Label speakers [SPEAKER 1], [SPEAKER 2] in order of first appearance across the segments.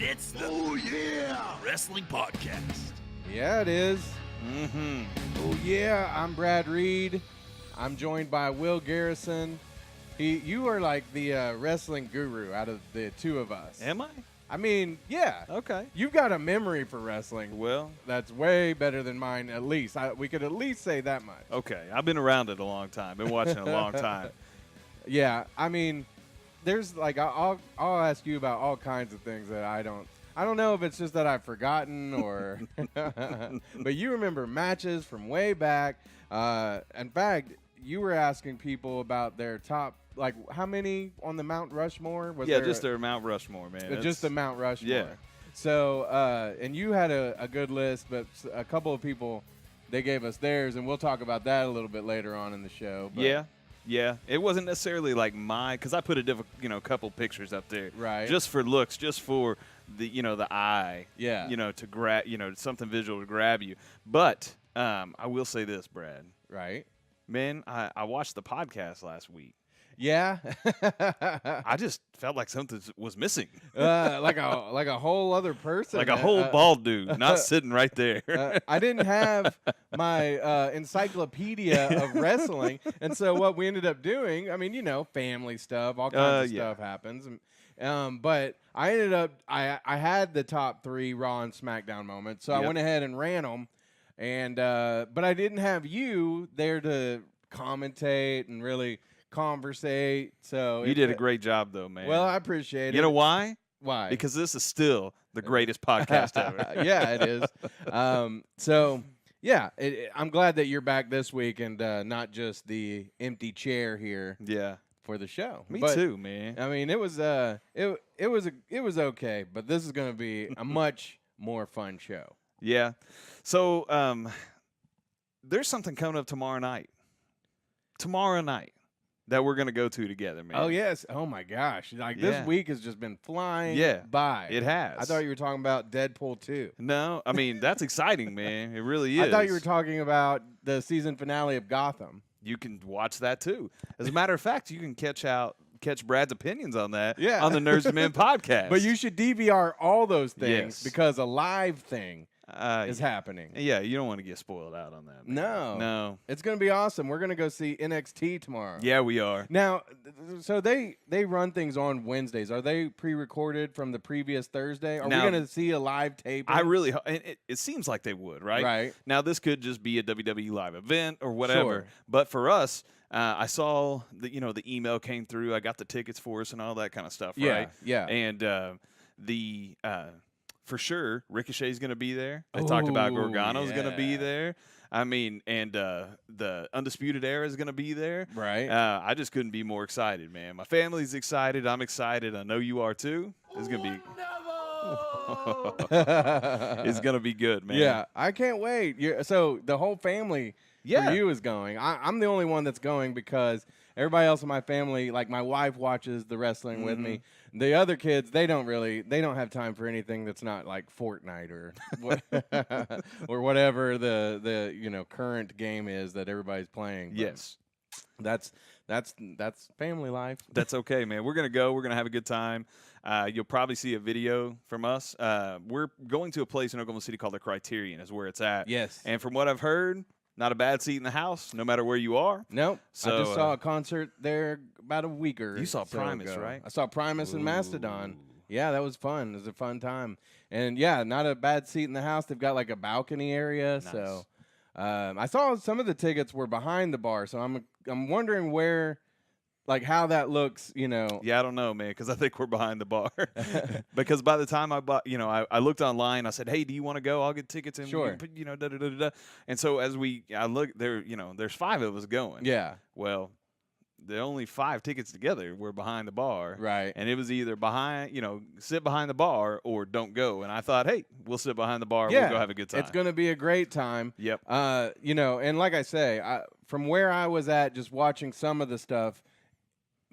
[SPEAKER 1] It's the Wrestling Podcast.
[SPEAKER 2] Yeah, it is. Mm-hmm. Oh, yeah, I'm Brad Reed. I'm joined by Will Garrison. You are like the wrestling guru out of the two of us.
[SPEAKER 3] Am I?
[SPEAKER 2] I mean, yeah.
[SPEAKER 3] Okay.
[SPEAKER 2] You've got a memory for wrestling.
[SPEAKER 3] Well,
[SPEAKER 2] that's way better than mine, at least. We could at least say that much.
[SPEAKER 3] Okay. I've been around it a long time. Been watching it a long time.
[SPEAKER 2] Yeah, I mean, there's like I'll ask you about all kinds of things that I don't know if it's just that I've forgotten or but you remember matches from way back. In fact, you were asking people about their top, like how many on the Mount Rushmore?
[SPEAKER 3] Just their Mount Rushmore, man.
[SPEAKER 2] Just the Mount Rushmore.
[SPEAKER 3] Yeah.
[SPEAKER 2] So, and you had a good list, but a couple of people, they gave us theirs, and we'll talk about that a little bit later on in the show. But
[SPEAKER 3] Yeah, it wasn't necessarily like because I put a couple pictures up there,
[SPEAKER 2] right?
[SPEAKER 3] Just for looks, just for the the eye, to grab, something visual to grab you. But I will say this, Brad,
[SPEAKER 2] right?
[SPEAKER 3] Man, I watched the podcast last week.
[SPEAKER 2] Yeah,
[SPEAKER 3] I just felt like something was missing,
[SPEAKER 2] like a whole other person,
[SPEAKER 3] like a whole bald dude not sitting right there.
[SPEAKER 2] I didn't have my encyclopedia of wrestling, and so what we ended up doing, I mean, family stuff, all kinds of stuff happens, but I ended up I had the top 3 Raw and SmackDown moments, so I went ahead and ran them, and but I didn't have you there to commentate and really conversate. So
[SPEAKER 3] you did a great job, though, man.
[SPEAKER 2] Well, I appreciate it.
[SPEAKER 3] You know why?
[SPEAKER 2] Why?
[SPEAKER 3] Because this is still the greatest podcast ever.
[SPEAKER 2] Yeah, it is. So, yeah, I'm glad that you're back this week and not just the empty chair here.
[SPEAKER 3] Yeah.
[SPEAKER 2] For the show.
[SPEAKER 3] Me too, man.
[SPEAKER 2] I mean, it was okay, but this is going to be a much more fun show.
[SPEAKER 3] Yeah. So, there's something coming up tomorrow night. That we're going to go to together, man.
[SPEAKER 2] Oh, yes. Oh, my gosh. Like, this week has just been flying by.
[SPEAKER 3] It has.
[SPEAKER 2] I thought you were talking about Deadpool 2.
[SPEAKER 3] No, I mean, that's exciting, man. It really is.
[SPEAKER 2] I thought you were talking about the season finale of Gotham.
[SPEAKER 3] You can watch that, too. As a matter of fact, you can catch Brad's opinions on that on the Nerds and Men podcast.
[SPEAKER 2] But you should DVR all those things because a live thing is happening.
[SPEAKER 3] Yeah, you don't want to get spoiled out on that.
[SPEAKER 2] Man.
[SPEAKER 3] No.
[SPEAKER 2] It's going to be awesome. We're going to go see NXT tomorrow.
[SPEAKER 3] Yeah, we are.
[SPEAKER 2] Now, so they run things on Wednesdays. Are they pre-recorded from the previous Thursday? Are we going to see a live tape?
[SPEAKER 3] I really it seems like they would, right?
[SPEAKER 2] Right.
[SPEAKER 3] Now, this could just be a WWE live event or whatever.
[SPEAKER 2] Sure.
[SPEAKER 3] But for us, I saw the email came through. I got the tickets for us and all that kind of stuff, right?
[SPEAKER 2] Yeah.
[SPEAKER 3] And for sure, Ricochet's going to be there. They talked about Gargano's going to be there. I mean, and the Undisputed Era is going to be there.
[SPEAKER 2] Right.
[SPEAKER 3] I just couldn't be more excited, man. My family's excited. I'm excited. I know you are too. It's going to be it's going to be good, man.
[SPEAKER 2] Yeah, I can't wait. So the whole family for you is going. I'm the only one that's going because everybody else in my family, like my wife watches the wrestling with me. The other kids, they don't have time for anything that's not like Fortnite or or whatever the current game is that everybody's playing. But
[SPEAKER 3] yes.
[SPEAKER 2] That's family life.
[SPEAKER 3] That's okay, man. We're going to go. We're going to have a good time. You'll probably see a video from us. We're going to a place in Oklahoma City called the Criterion is where it's at.
[SPEAKER 2] Yes.
[SPEAKER 3] And from what I've heard, not a bad seat in the house, no matter where you are.
[SPEAKER 2] Nope.
[SPEAKER 3] So,
[SPEAKER 2] I just saw a concert there about a week or
[SPEAKER 3] You saw
[SPEAKER 2] so
[SPEAKER 3] Primus,
[SPEAKER 2] ago.
[SPEAKER 3] right?
[SPEAKER 2] I saw Primus and Mastodon. Yeah, that was fun. It was a fun time. And, yeah, not a bad seat in the house. They've got, like, a balcony area.
[SPEAKER 3] Nice.
[SPEAKER 2] So I saw some of the tickets were behind the bar. So I'm wondering where – like how that looks,
[SPEAKER 3] Yeah, I don't know, man, because I think we're behind the bar. Because by the time I bought, I looked online. I said, "Hey, do you want to go? I'll get tickets." And
[SPEAKER 2] sure.
[SPEAKER 3] And so as I look there, there's 5 of us going.
[SPEAKER 2] Yeah.
[SPEAKER 3] Well, the only 5 tickets together were behind the bar.
[SPEAKER 2] Right.
[SPEAKER 3] And it was either sit behind the bar or don't go. And I thought, hey, we'll sit behind the bar.
[SPEAKER 2] Yeah,
[SPEAKER 3] we'll go have a good time.
[SPEAKER 2] It's going to be a great time.
[SPEAKER 3] Yep.
[SPEAKER 2] And like I say, from where I was at, just watching some of the stuff.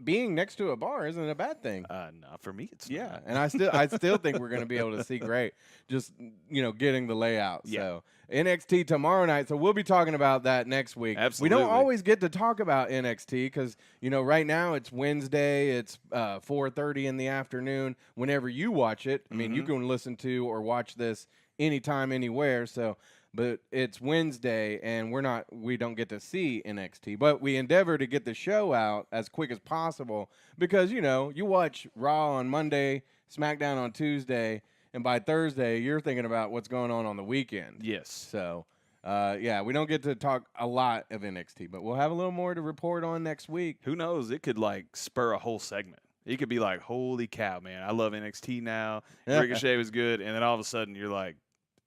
[SPEAKER 2] being next to a bar isn't a bad thing.
[SPEAKER 3] Not for me. It's
[SPEAKER 2] yeah,
[SPEAKER 3] not.
[SPEAKER 2] and I still think we're going to be able to see great. Just getting the layout.
[SPEAKER 3] Yeah.
[SPEAKER 2] So NXT tomorrow night. So we'll be talking about that next week.
[SPEAKER 3] Absolutely.
[SPEAKER 2] We don't always get to talk about NXT because right now it's Wednesday. It's 4:30 in the afternoon. Whenever you watch it, I mean, you can listen to or watch this anytime, anywhere. So. But it's Wednesday, and we don't get to see NXT. But we endeavor to get the show out as quick as possible because, you watch Raw on Monday, SmackDown on Tuesday, and by Thursday, you're thinking about what's going on the weekend.
[SPEAKER 3] Yes.
[SPEAKER 2] So, we don't get to talk a lot of NXT, but we'll have a little more to report on next week.
[SPEAKER 3] Who knows? It could, spur a whole segment. It could be like, holy cow, man, I love NXT now. Ricochet was good, and then all of a sudden you're like,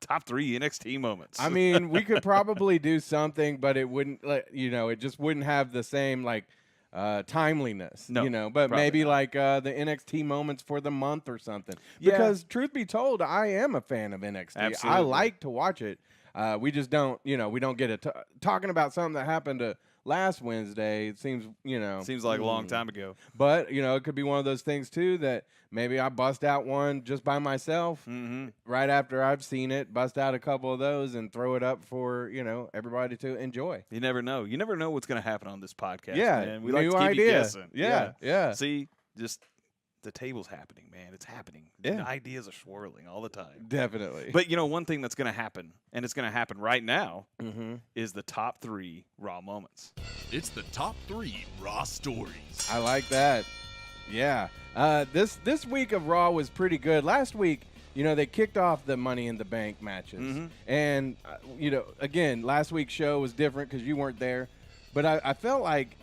[SPEAKER 3] top 3 NXT moments.
[SPEAKER 2] I mean, we could probably do something, but it wouldn't, it just wouldn't have the same timeliness.
[SPEAKER 3] No,
[SPEAKER 2] but maybe
[SPEAKER 3] not.
[SPEAKER 2] The NXT moments for the month or something. Because truth be told, I am a fan of NXT.
[SPEAKER 3] Absolutely.
[SPEAKER 2] I like to watch it. We just don't, we don't get it talking about something that happened last Wednesday. It seems,
[SPEAKER 3] seems like a long time ago.
[SPEAKER 2] But it could be one of those things too that maybe I bust out one just by myself right after I've seen it, bust out a couple of those and throw it up for everybody to enjoy.
[SPEAKER 3] You never know. You never know what's going to happen on this podcast.
[SPEAKER 2] Yeah,
[SPEAKER 3] man. We like to keep you guessing.
[SPEAKER 2] Yeah.
[SPEAKER 3] See, just the table's happening, man. It's happening.
[SPEAKER 2] Yeah.
[SPEAKER 3] The ideas are swirling all the time.
[SPEAKER 2] Definitely.
[SPEAKER 3] But one thing that's going to happen, and it's going to happen right now, is the top 3 Raw moments.
[SPEAKER 1] It's the top 3 Raw stories.
[SPEAKER 2] I like that. Yeah. This week of Raw was pretty good. Last week, they kicked off the Money in the Bank matches. And, again, last week's show was different because you weren't there. But I felt like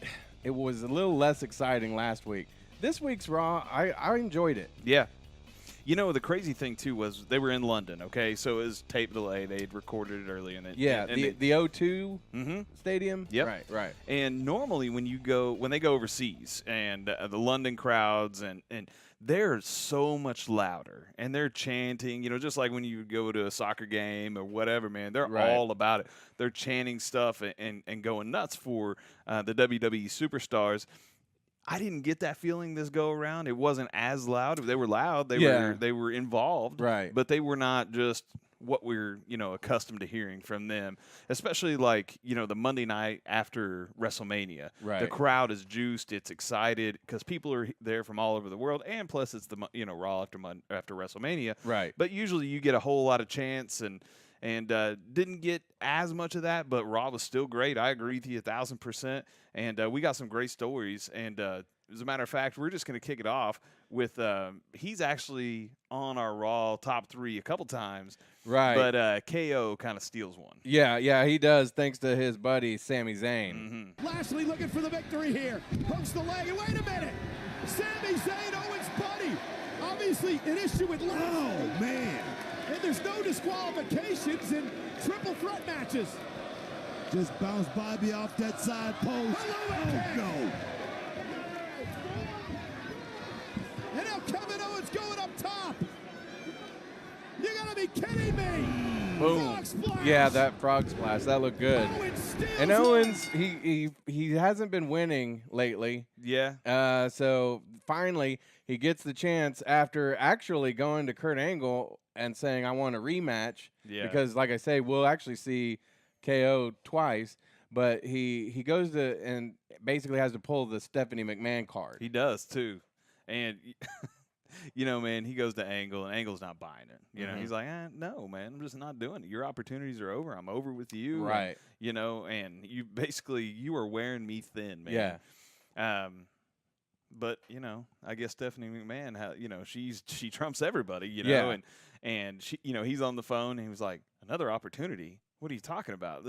[SPEAKER 2] it was a little less exciting last week. This week's Raw, I enjoyed it.
[SPEAKER 3] Yeah. The crazy thing, too, was they were in London, okay? So it was tape delay. They'd recorded it early. And
[SPEAKER 2] the O2 Stadium?
[SPEAKER 3] Yep.
[SPEAKER 2] Right.
[SPEAKER 3] And normally when they go overseas and the London crowds and they're so much louder and they're chanting, just like when you go to a soccer game or whatever, man, they're all about it. They're chanting stuff and going nuts for the WWE superstars. I didn't get that feeling this go around. It wasn't as loud. They were loud. They were involved.
[SPEAKER 2] Right.
[SPEAKER 3] But they were not just what we're, accustomed to hearing from them, especially the Monday night after WrestleMania.
[SPEAKER 2] Right.
[SPEAKER 3] The crowd is juiced. It's excited because people are there from all over the world. And plus it's the, Raw after WrestleMania.
[SPEAKER 2] Right.
[SPEAKER 3] But usually you get a whole lot of chants and didn't get as much of that, but Raw was still great. I agree with you 1,000%. And we got some great stories. And as a matter of fact, we're just going to kick it off with he's actually on our Raw top 3 a couple times.
[SPEAKER 2] Right.
[SPEAKER 3] But KO kind of steals one.
[SPEAKER 2] Yeah, he does, thanks to his buddy, Sami Zayn.
[SPEAKER 4] Lashley looking for the victory here. Hooks the leg. Wait a minute. Sami Zayn, Owens' buddy. Obviously an issue with Lashley. Oh, man. And there's no disqualifications in triple threat matches.
[SPEAKER 5] Just bounced Bobby off that side post.
[SPEAKER 4] Oh, no. And now Kevin Owens going up top. You gotta be kidding me.
[SPEAKER 2] Boom.
[SPEAKER 4] Frog splash.
[SPEAKER 2] Yeah, that frog splash. That looked good. And Owens, he hasn't been winning lately.
[SPEAKER 3] Yeah.
[SPEAKER 2] So finally, he gets the chance after actually going to Kurt Angle and saying, I want a rematch.
[SPEAKER 3] Yeah.
[SPEAKER 2] Because, like I say, we'll actually see KO twice. But he goes to and basically has to pull the Stephanie McMahon card.
[SPEAKER 3] He does, too. And, man, he goes to Angle, and Angle's not buying it. He's like, no, man, I'm just not doing it. Your opportunities are over. I'm over with you.
[SPEAKER 2] Right.
[SPEAKER 3] And you are wearing me thin, man.
[SPEAKER 2] Yeah.
[SPEAKER 3] But, I guess Stephanie McMahon, she trumps everybody,
[SPEAKER 2] Yeah.
[SPEAKER 3] and she, he's on the phone, and he was like, another opportunity? What are you talking about?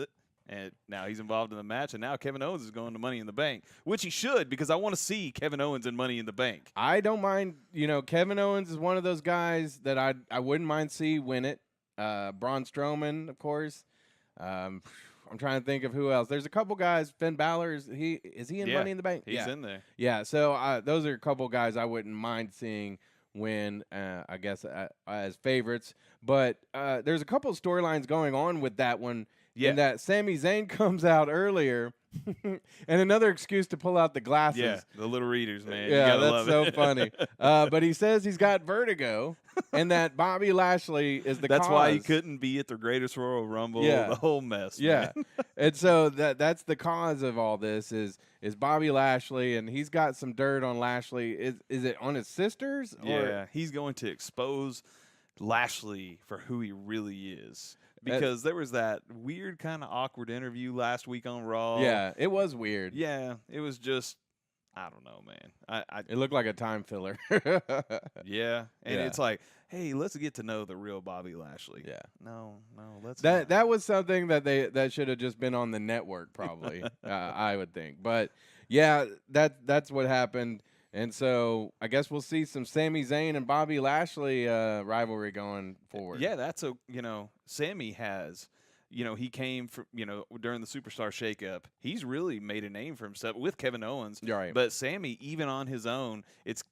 [SPEAKER 3] And now he's involved in the match, and now Kevin Owens is going to Money in the Bank, which he should, because I want to see Kevin Owens in Money in the Bank.
[SPEAKER 2] I don't mind. Kevin Owens is one of those guys that I wouldn't mind see win it. Braun Strowman, of course. I'm trying to think of who else. There's a couple guys. Finn Balor, is he in Money in the Bank?
[SPEAKER 3] He's in there.
[SPEAKER 2] Yeah, so those are a couple guys I wouldn't mind seeing win, I guess, as favorites. But there's a couple storylines going on with that one.
[SPEAKER 3] Yeah.
[SPEAKER 2] In that Sami Zayn comes out earlier And another excuse to pull out the glasses.
[SPEAKER 3] Yeah, the little readers, man. You
[SPEAKER 2] Yeah,
[SPEAKER 3] gotta
[SPEAKER 2] that's
[SPEAKER 3] love
[SPEAKER 2] so
[SPEAKER 3] it.
[SPEAKER 2] funny. But he says he's got vertigo, and that Bobby Lashley is the
[SPEAKER 3] That's
[SPEAKER 2] cause.
[SPEAKER 3] why he couldn't be at the Greatest Royal Rumble.
[SPEAKER 2] Yeah.
[SPEAKER 3] The whole mess.
[SPEAKER 2] Yeah,
[SPEAKER 3] man.
[SPEAKER 2] and so that's the cause of all this is Bobby Lashley, and he's got some dirt on Lashley. Is it on his sisters?
[SPEAKER 3] Yeah, he's going to expose Lashley for who he really is. Because there was that weird kind of awkward interview last week on Raw.
[SPEAKER 2] Yeah, it was weird.
[SPEAKER 3] Yeah, it was just, I don't know, man.
[SPEAKER 2] It looked like a time filler.
[SPEAKER 3] Yeah, and
[SPEAKER 2] Yeah.
[SPEAKER 3] it's like, hey, let's get to know the real Bobby Lashley.
[SPEAKER 2] Yeah.
[SPEAKER 3] No, let's
[SPEAKER 2] That
[SPEAKER 3] not.
[SPEAKER 2] that was something that should have just been on the network, probably. I would think, but yeah, that's what happened, and so I guess we'll see some Sami Zayn and Bobby Lashley rivalry going forward.
[SPEAKER 3] Yeah, that's Sammy has, he came from, during the Superstar Shakeup. He's really made a name for himself with Kevin Owens.
[SPEAKER 2] You're right.
[SPEAKER 3] But Sammy, even on his own, it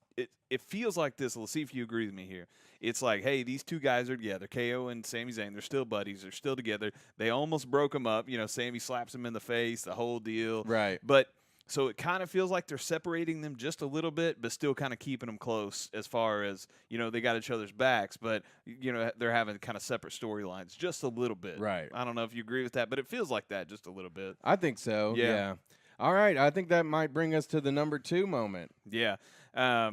[SPEAKER 3] feels like this. Let's see if you agree with me here. It's like, hey, these two guys are together. KO and Sami Zayn, they're still buddies. They're still together. They almost broke them up. Sammy slaps him in the face, the whole deal.
[SPEAKER 2] Right.
[SPEAKER 3] But so it kind of feels like they're separating them just a little bit, but still kind of keeping them close as far as, they got each other's backs, but, they're having kind of separate storylines just a little bit.
[SPEAKER 2] Right.
[SPEAKER 3] I don't know if you agree with that, but it feels like that just a little bit.
[SPEAKER 2] I think so. Yeah. All right. I think that might bring us to the number 2 moment.
[SPEAKER 3] Yeah. How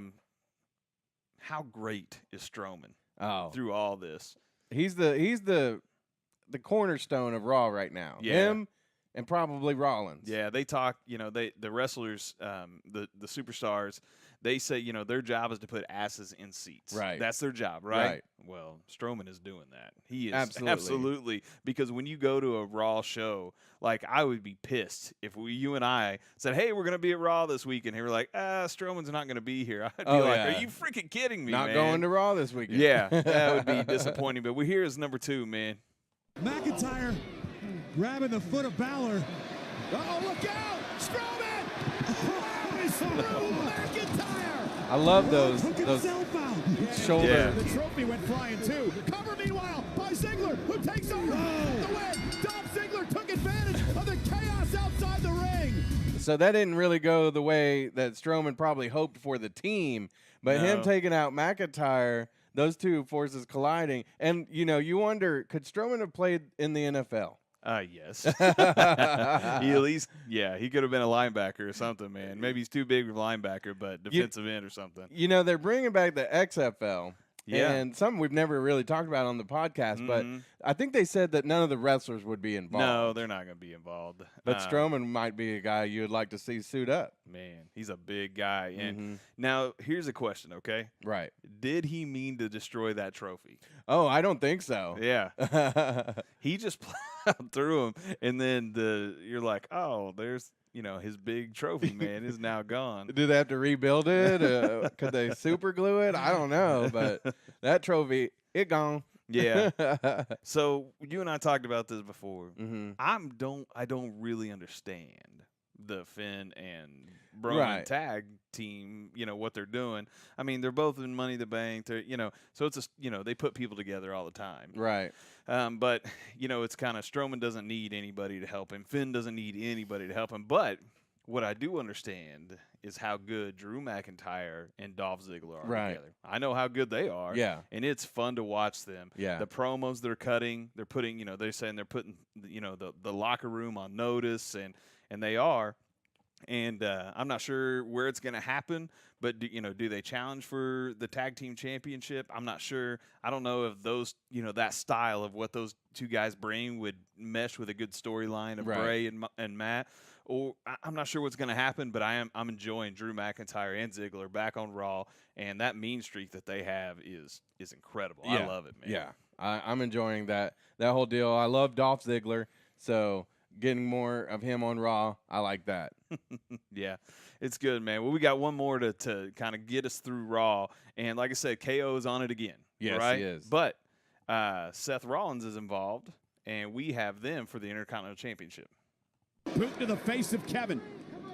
[SPEAKER 3] great is Strowman through all this?
[SPEAKER 2] He's the cornerstone of Raw right now.
[SPEAKER 3] Yeah.
[SPEAKER 2] Him and probably Rollins.
[SPEAKER 3] Yeah, they talk, the wrestlers, the superstars, they say, their job is to put asses in seats.
[SPEAKER 2] Right.
[SPEAKER 3] That's their job, right?
[SPEAKER 2] Right.
[SPEAKER 3] Well, Strowman is doing that. He is
[SPEAKER 2] Absolutely.
[SPEAKER 3] because when you go to a Raw show, like I would be pissed if you and I said, "Hey, we're going to be at Raw this week," and they were like, Strowman's not going to be here. I'd be like,
[SPEAKER 2] yeah.
[SPEAKER 3] "Are you freaking kidding me,
[SPEAKER 2] Not
[SPEAKER 3] man?"
[SPEAKER 2] going to Raw this weekend.
[SPEAKER 3] Yeah, that would be disappointing. But we're here as number 2, man.
[SPEAKER 5] McIntyre grabbing the foot of Balor.
[SPEAKER 4] Oh, look out! Strowman! Plows through McIntyre!
[SPEAKER 2] I love
[SPEAKER 5] Took
[SPEAKER 2] those
[SPEAKER 5] himself out.
[SPEAKER 2] shoulder.
[SPEAKER 3] Yeah.
[SPEAKER 4] The trophy went flying too. Cover meanwhile by Ziggler, who takes over the win. Dolph Ziggler took advantage of the chaos outside the ring.
[SPEAKER 2] So that didn't really go the way that Strowman probably hoped for the team, but him
[SPEAKER 3] No.
[SPEAKER 2] taking out McIntyre, those two forces colliding, and you wonder, could Strowman have played in the NFL?
[SPEAKER 3] Yes. He at least, he could have been a linebacker or something, man. Maybe he's too big of a linebacker, but defensive end or something.
[SPEAKER 2] They're bringing back the XFL.
[SPEAKER 3] Yeah.
[SPEAKER 2] And something we've never really talked about on the podcast, but I think they said that none of the wrestlers would be involved.
[SPEAKER 3] No, they're not going to be involved.
[SPEAKER 2] But Strowman might be a guy you would like to see suit up.
[SPEAKER 3] Man, he's a big guy. And now here's a question, okay?
[SPEAKER 2] Right.
[SPEAKER 3] Did he mean to destroy that trophy?
[SPEAKER 2] Oh, I don't think so.
[SPEAKER 3] Yeah. He just plowed through him, and then you're like, oh, there's his big trophy, man, is now gone.
[SPEAKER 2] Do they have to rebuild it? Could they super glue it? I don't know, but that trophy, it gone.
[SPEAKER 3] Yeah. So you and I talked about this before.
[SPEAKER 2] Mm-hmm.
[SPEAKER 3] I don't really understand the Finn and Roman
[SPEAKER 2] Right.
[SPEAKER 3] tag team, what they're doing. I mean, they're both in Money in the Bank. They're, so it's they put people together all the time.
[SPEAKER 2] Right.
[SPEAKER 3] But it's kind of Strowman doesn't need anybody to help him. Finn doesn't need anybody to help him. But what I do understand is how good Drew McIntyre and Dolph Ziggler are
[SPEAKER 2] Right.
[SPEAKER 3] together. I know how good they are.
[SPEAKER 2] Yeah.
[SPEAKER 3] And it's fun to watch them.
[SPEAKER 2] Yeah.
[SPEAKER 3] The promos they're cutting, they're putting, they're saying they're putting, the locker room on notice, and they are. And I'm not sure where it's going to happen, but do they challenge for the tag team championship? I'm not sure. I don't know if those, that style of what those two guys bring would mesh with a good storyline of
[SPEAKER 2] Right.
[SPEAKER 3] Bray and Matt. Or I'm not sure what's going to happen, but I'm enjoying Drew McIntyre and Ziggler back on Raw, and that mean streak that they have is incredible.
[SPEAKER 2] Yeah.
[SPEAKER 3] I love it, man.
[SPEAKER 2] Yeah. I'm enjoying that whole deal. I love Dolph Ziggler, so getting more of him on Raw, I like that.
[SPEAKER 3] Yeah, it's good, man. Well, we got one more to kind of get us through Raw, and like I said, KO is on it again.
[SPEAKER 2] Yes,
[SPEAKER 3] right?
[SPEAKER 2] he is.
[SPEAKER 3] But Seth Rollins is involved, and we have them for the Intercontinental Championship.
[SPEAKER 4] Boot to the face of Kevin.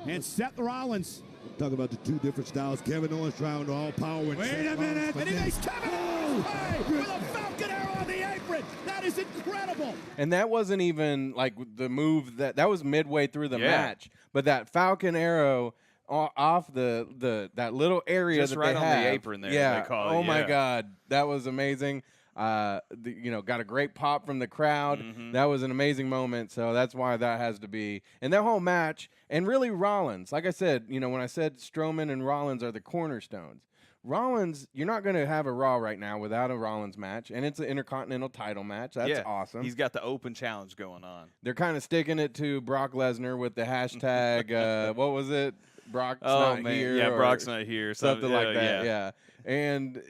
[SPEAKER 4] And Seth Rollins
[SPEAKER 5] Talk about the two different styles. Kevin Owens trying to all power.
[SPEAKER 4] Wait a minute. And he makes Kevin Owens pay with a Falcon Arrow on the apron. That is incredible.
[SPEAKER 2] And that wasn't even like the move that was midway through the match. But that Falcon Arrow off that little area
[SPEAKER 3] just
[SPEAKER 2] that
[SPEAKER 3] right
[SPEAKER 2] they
[SPEAKER 3] on
[SPEAKER 2] have.
[SPEAKER 3] the apron there.
[SPEAKER 2] Yeah.
[SPEAKER 3] They call it.
[SPEAKER 2] Oh my God, that was amazing. Got a great pop from the crowd.
[SPEAKER 3] Mm-hmm.
[SPEAKER 2] That was an amazing moment. So that's why that has to be. And that whole match, and really Rollins. Like I said, when I said Strowman and Rollins are the cornerstones. Rollins, you're not going to have a Raw right now without a Rollins match, and it's an Intercontinental title match. That's awesome.
[SPEAKER 3] He's got the open challenge going on.
[SPEAKER 2] They're kind of sticking it to Brock Lesnar with the hashtag, what was it? Brock's not here.
[SPEAKER 3] Yeah, Brock's not here.
[SPEAKER 2] Something like that, yeah. And,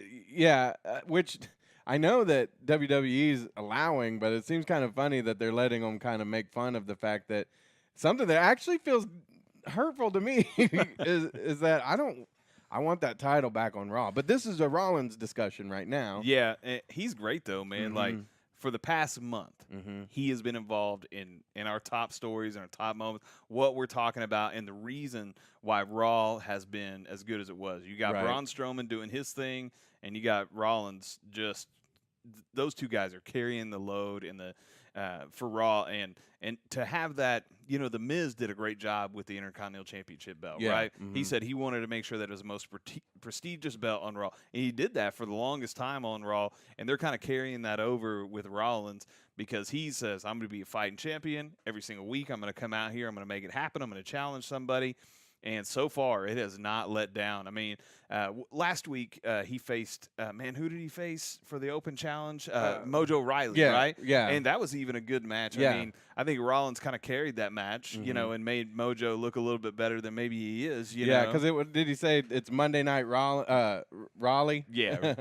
[SPEAKER 2] which I know that WWE's allowing, but it seems kind of funny that they're letting them kind of make fun of the fact that something that actually feels hurtful to me is that I want that title back on Raw. But this is a Rollins discussion right now.
[SPEAKER 3] Yeah, he's great, though, man.
[SPEAKER 2] Mm-hmm.
[SPEAKER 3] Like, for the past month,
[SPEAKER 2] Mm-hmm.
[SPEAKER 3] he has been involved in our top stories and our top moments, what we're talking about, and the reason why Raw has been as good as it was. You got Braun Strowman doing his thing, and you got Rollins just – those two guys are carrying the load in the for Raw. And to have that – the Miz did a great job with the Intercontinental Championship belt, right?
[SPEAKER 2] Mm-hmm.
[SPEAKER 3] He said he wanted to make sure that it was the most prestigious belt on Raw. And he did that for the longest time on Raw, and they're kind of carrying that over with Rollins because he says, I'm going to be a fighting champion every single week. I'm going to come out here. I'm going to make it happen. I'm going to challenge somebody. And so far, it has not let down. I mean, last week he faced who did he face for the Open Challenge? Mojo Riley, right?
[SPEAKER 2] Yeah.
[SPEAKER 3] And that was even a good match.
[SPEAKER 2] Yeah.
[SPEAKER 3] I mean, I think Rollins kind of carried that match, and made Mojo look a little bit better than maybe he is.
[SPEAKER 2] Yeah, because did he say it's Monday Night Raleigh?
[SPEAKER 3] Yeah.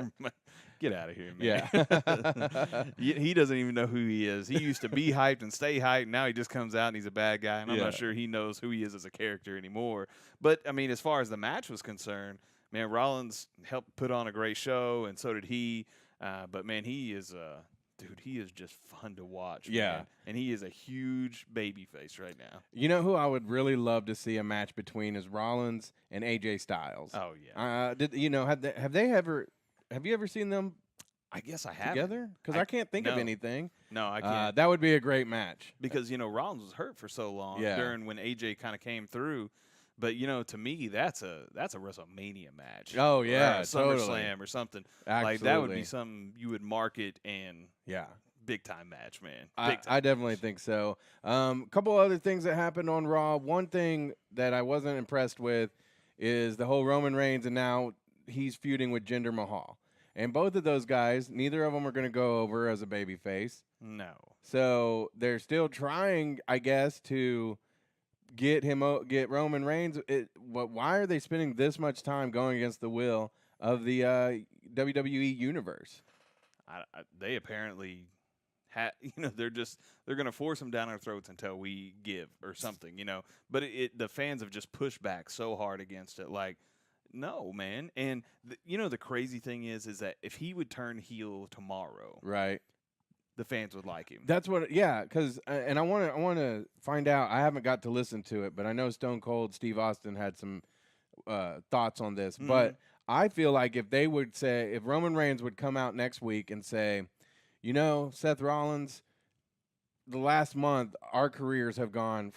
[SPEAKER 3] Get out of here, man.
[SPEAKER 2] Yeah.
[SPEAKER 3] He doesn't even know who he is. He used to be hyped and stay hyped. Now he just comes out and he's a bad guy. And I'm not sure he knows who he is as a character anymore. But, I mean, as far as the match was concerned, man, Rollins helped put on a great show, and so did he. But, man, he is he is just fun to watch.
[SPEAKER 2] Yeah.
[SPEAKER 3] Man. And he is a huge baby face right now.
[SPEAKER 2] You know who I would really love to see a match between is Rollins and AJ Styles.
[SPEAKER 3] Oh, yeah.
[SPEAKER 2] Have you ever seen them
[SPEAKER 3] I guess I have.
[SPEAKER 2] together? Because I can't think of anything.
[SPEAKER 3] No, I can't.
[SPEAKER 2] That would be a great match.
[SPEAKER 3] Because, Rollins was hurt for so long during when AJ kind of came through. But, to me, that's a WrestleMania match.
[SPEAKER 2] Oh, yeah,
[SPEAKER 3] or a
[SPEAKER 2] totally.
[SPEAKER 3] SummerSlam or something.
[SPEAKER 2] Absolutely.
[SPEAKER 3] Like, that would be something you would market and big-time match, man.
[SPEAKER 2] I definitely think so. Couple other things that happened on Raw. One thing that I wasn't impressed with is the whole Roman Reigns, and now he's feuding with Jinder Mahal. And both of those guys, neither of them are going to go over as a babyface.
[SPEAKER 3] No.
[SPEAKER 2] So they're still trying, I guess, to get Roman Reigns. Why are they spending this much time going against the will of the WWE universe?
[SPEAKER 3] They apparently they're going to force them down our throats until we give or something, But the fans have just pushed back so hard against it, like. No, man. And, the crazy thing is that if he would turn heel tomorrow,
[SPEAKER 2] right,
[SPEAKER 3] the fans would like him.
[SPEAKER 2] That's what, because, and I want to find out, I haven't got to listen to it, but I know Stone Cold Steve Austin had some thoughts on this. But I feel like if Roman Reigns would come out next week and say, Seth Rollins, the last month, our careers have gone,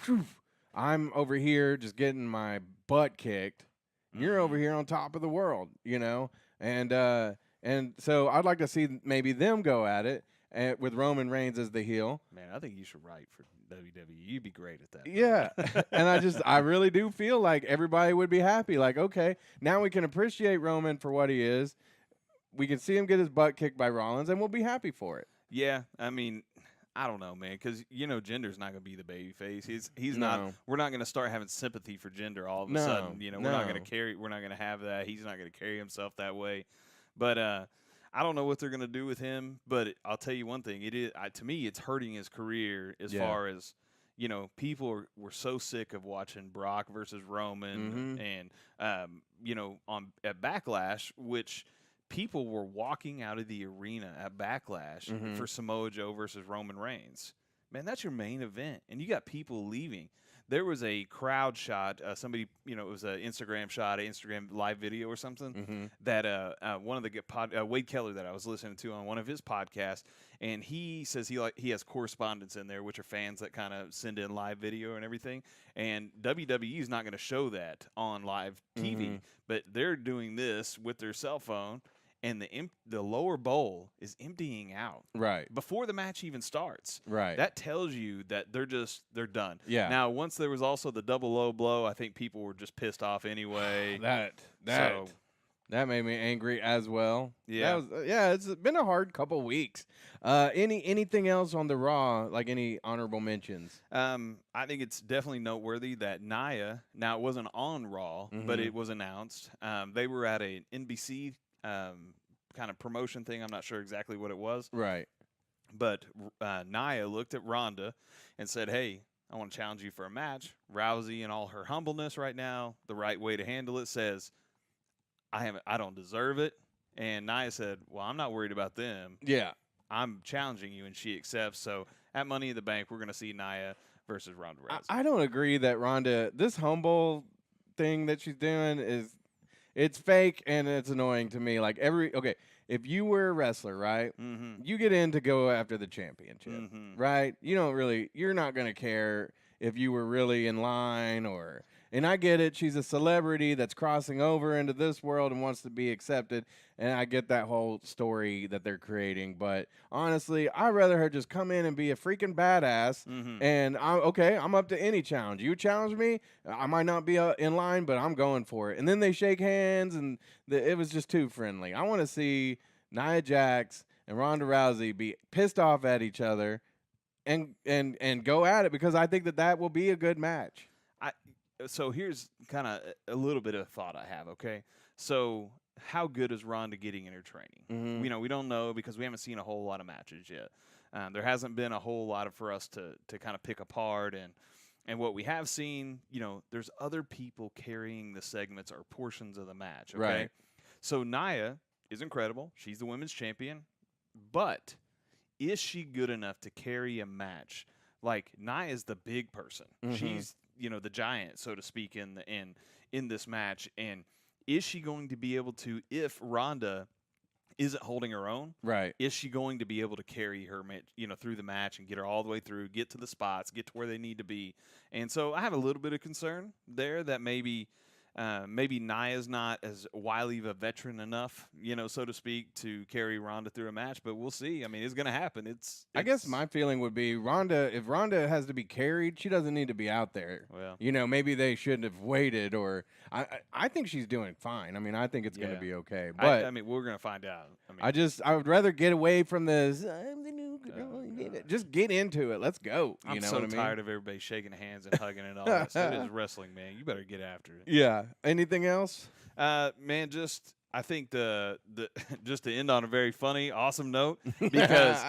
[SPEAKER 2] I'm over here just getting my butt kicked. You're over here on top of the world, and so I'd like to see maybe them go at it with Roman Reigns as the heel.
[SPEAKER 3] Man, I think you should write for WWE. You'd be great at that.
[SPEAKER 2] Yeah, and I really do feel like everybody would be happy. Like, okay, now we can appreciate Roman for what he is. We can see him get his butt kicked by Rollins, and we'll be happy for it.
[SPEAKER 3] Yeah, I mean, I don't know, man, because Jinder's not going to be the baby face. He's not. We're not going to start having sympathy for Jinder all of a sudden. We're not going to carry. We're not going to have that. He's not going to carry himself that way. But I don't know what they're going to do with him. But I'll tell you one thing. It is to me, it's hurting his career as far as people were so sick of watching Brock versus Roman, and at Backlash, which. People were walking out of the arena at Backlash for Samoa Joe versus Roman Reigns. Man, that's your main event, and you got people leaving. there was a crowd shot. Somebody, it was an Instagram shot, an Instagram live video or something that one of the Wade Keller that I was listening to on one of his podcasts, and he says he has correspondents in there, which are fans that kind of send in live video and everything. And WWE is not going to show that on live TV, but they're doing this with their cell phone. And the lower bowl is emptying out before the match even starts.
[SPEAKER 2] Right.
[SPEAKER 3] That tells you that they're done.
[SPEAKER 2] Yeah.
[SPEAKER 3] Now, once there was also the double low blow, I think people were just pissed off anyway.
[SPEAKER 2] That made me angry as well.
[SPEAKER 3] Yeah.
[SPEAKER 2] It's been a hard couple weeks. Anything else on the Raw, like any honorable mentions?
[SPEAKER 3] I think it's definitely noteworthy that Nia, now it wasn't on Raw, but it was announced. They were at an NBC kind of promotion thing. I'm not sure exactly what it was.
[SPEAKER 2] Right.
[SPEAKER 3] But Nia looked at Ronda and said, hey, I want to challenge you for a match. Rousey, in all her humbleness right now, the right way to handle it, says, I don't deserve it. And Nia said, well, I'm not worried about them.
[SPEAKER 2] Yeah.
[SPEAKER 3] I'm challenging you, and she accepts. So at Money in the Bank, we're going to see Nia versus Ronda Rousey.
[SPEAKER 2] I don't agree that Ronda, this humble thing that she's doing it's fake and it's annoying to me. Like if you were a wrestler, right, you get in to go after the championship, right? You're not going to care if you were really in line and I get it. She's a celebrity that's crossing over into this world and wants to be accepted. And I get that whole story that they're creating. But honestly, I'd rather her just come in and be a freaking badass. And I'm up to any challenge. You challenge me, I might not be in line, but I'm going for it. And then they shake hands, and it was just too friendly. I want to see Nia Jax and Ronda Rousey be pissed off at each other and go at it, because I think that will be a good match.
[SPEAKER 3] So here's kind of a little bit of thought I have, okay? So how good is Ronda getting in her training? We don't know because we haven't seen a whole lot of matches yet. There hasn't been a whole lot for us to kind of pick apart. And what we have seen, there's other people carrying the segments or portions of the match, okay?
[SPEAKER 2] Right.
[SPEAKER 3] So Nia is incredible. She's the women's champion. But is she good enough to carry a match? Like, Nia is the big person. She's the giant, so to speak, in this match. And is she going to be able to, if Ronda isn't holding her own,
[SPEAKER 2] right,
[SPEAKER 3] is she going to be able to carry her, through the match and get her all the way through, get to the spots, get to where they need to be? And so I have a little bit of concern there that maybe Nia's not as wily of a veteran enough, so to speak, to carry Ronda through a match. But we'll see. I mean, it's going to happen.
[SPEAKER 2] I guess my feeling would be if Ronda has to be carried, she doesn't need to be out there.
[SPEAKER 3] Well,
[SPEAKER 2] maybe they shouldn't have waited. Or I think she's doing fine. I mean, I think it's going to be okay. But
[SPEAKER 3] I mean, we're going to find out.
[SPEAKER 2] I would rather get away from this. I'm the new girl. Just get into it. Let's go.
[SPEAKER 3] I'm
[SPEAKER 2] know
[SPEAKER 3] so
[SPEAKER 2] what I mean?
[SPEAKER 3] tired of everybody shaking hands and hugging and all that stuff. It is wrestling, man. You better get after it.
[SPEAKER 2] Yeah. Anything else?
[SPEAKER 3] Man, I think the just to end on a very funny, awesome note, because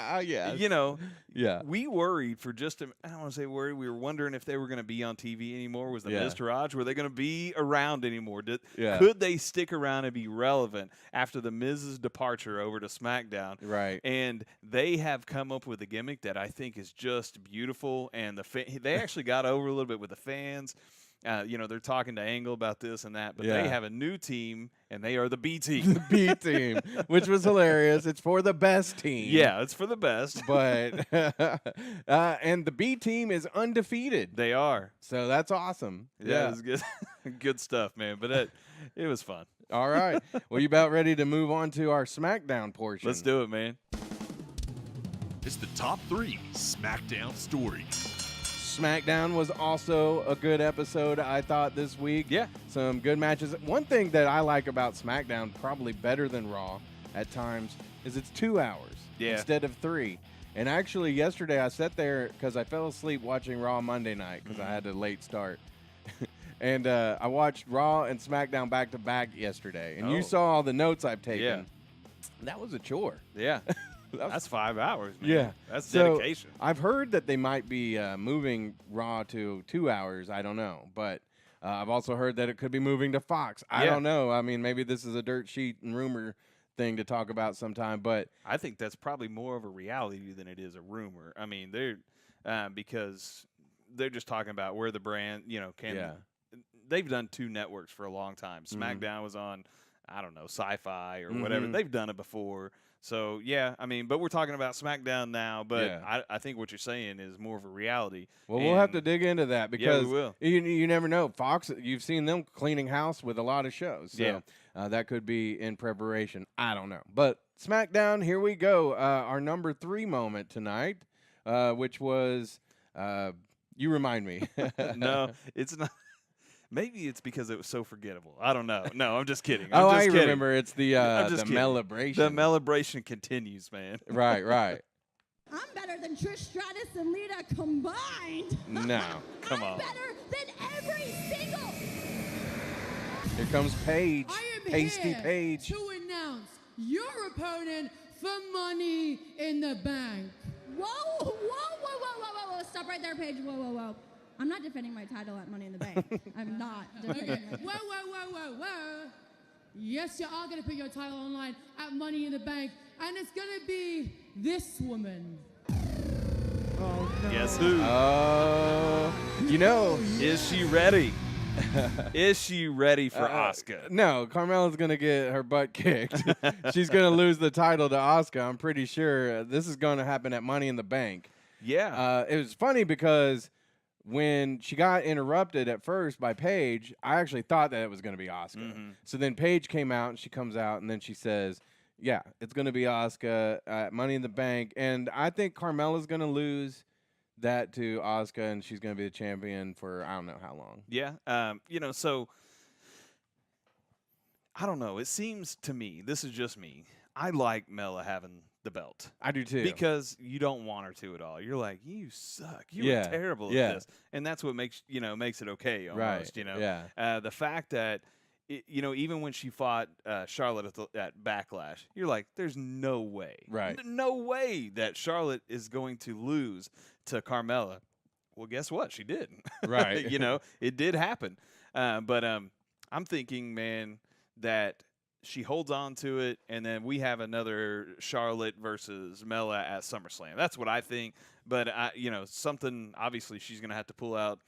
[SPEAKER 3] we worried for I don't want to say worried. We were wondering if they were going to be on TV anymore. Was the Miz Taraj? Were they going to be around anymore? Could they stick around and be relevant after the Miz's departure over to SmackDown?
[SPEAKER 2] Right.
[SPEAKER 3] And they have come up with a gimmick that I think is just beautiful, and they actually got over a little bit with the fans. They're talking to Angle about this and that, but they have a new team, and they are the B team.
[SPEAKER 2] The B team, which was hilarious. It's for the best team.
[SPEAKER 3] Yeah, it's for the best.
[SPEAKER 2] But and the B team is undefeated.
[SPEAKER 3] They are.
[SPEAKER 2] So that's awesome.
[SPEAKER 3] Yeah, it was good. Good stuff, man. But it was fun.
[SPEAKER 2] All right. Well, you about ready to move on to our SmackDown portion?
[SPEAKER 3] Let's do it, man.
[SPEAKER 1] It's the top 3 SmackDown stories.
[SPEAKER 2] SmackDown was also a good episode, I thought, this week.
[SPEAKER 3] Yeah.
[SPEAKER 2] Some good matches. One thing that I like about SmackDown, probably better than Raw at times, is it's 2 hours instead of 3. And actually, yesterday I sat there because I fell asleep watching Raw Monday night because I had a late start. And I watched Raw and SmackDown back-to-back yesterday. And you saw all the notes I've taken.
[SPEAKER 3] Yeah.
[SPEAKER 2] That was a chore.
[SPEAKER 3] Yeah. That's 5 hours, man.
[SPEAKER 2] Yeah.
[SPEAKER 3] That's
[SPEAKER 2] so
[SPEAKER 3] dedication.
[SPEAKER 2] I've heard that they might be moving Raw to 2 hours. I don't know. But I've also heard that it could be moving to Fox. I don't know. I mean, maybe this is a dirt sheet and rumor thing to talk about sometime. But
[SPEAKER 3] I think that's probably more of a reality than it is a rumor. I mean, because they're just talking about where the brand, they've done 2 networks for a long time. SmackDown was on, I don't know, Sci-Fi or whatever. They've done it before. So, yeah, I mean, but we're talking about SmackDown now, but I think what you're saying is more of a reality.
[SPEAKER 2] Well, we'll have to dig into that because
[SPEAKER 3] we will.
[SPEAKER 2] You never know. Fox, you've seen them cleaning house with a lot of shows. So that could be in preparation. I don't know. But SmackDown, here we go. Our number 3 moment tonight, which was, you remind me.
[SPEAKER 3] No, it's not. Maybe it's because it was so forgettable. I don't know. No, I'm just kidding.
[SPEAKER 2] I remember. It's the Melibration.
[SPEAKER 3] The Melibration continues, man.
[SPEAKER 2] Right.
[SPEAKER 6] I'm better than Trish Stratus and Lita combined.
[SPEAKER 2] No,
[SPEAKER 3] come on.
[SPEAKER 6] I'm better than every single.
[SPEAKER 2] Here comes Paige.
[SPEAKER 7] I am
[SPEAKER 2] Pasty
[SPEAKER 7] here
[SPEAKER 2] Paige.
[SPEAKER 7] to announce your opponent for Money in the Bank.
[SPEAKER 6] Whoa. Stop right there, Paige. Whoa. I'm not defending my title at Money in the Bank. I'm not defending my title.
[SPEAKER 7] Whoa. Yes, you are going to put your title online at Money in the Bank, and it's going to be this woman.
[SPEAKER 5] Oh, no.
[SPEAKER 3] Guess who? Is she ready? Is she ready for Asuka?
[SPEAKER 2] No, Carmella's going to get her butt kicked. She's going to lose the title to Asuka. I'm pretty sure this is going to happen at Money in the Bank.
[SPEAKER 3] Yeah.
[SPEAKER 2] It was funny because when she got interrupted at first by Paige, I actually thought that it was going to be Asuka. So then Paige came out, and she comes out, and then she says, yeah, it's going to be Asuka at Money in the Bank. And I think Carmella's going to lose that to Asuka, and she's going to be the champion for I don't know how long.
[SPEAKER 3] Yeah. So I don't know. It seems to me, this is just me, I like Mella having the belt.
[SPEAKER 2] I do too.
[SPEAKER 3] Because you don't want her to at all. You're like, you suck. You were terrible at this. And that's what makes it okay almost,
[SPEAKER 2] Yeah.
[SPEAKER 3] The fact that even when she fought Charlotte at Backlash, you're like, there's no way.
[SPEAKER 2] Right.
[SPEAKER 3] No way that Charlotte is going to lose to Carmella. Well, guess what? She did.
[SPEAKER 2] Right.
[SPEAKER 3] It did happen. But I'm thinking, man, that she holds on to it, and then we have another Charlotte versus Mella at SummerSlam. That's what I think. But something obviously she's gonna have to pull out,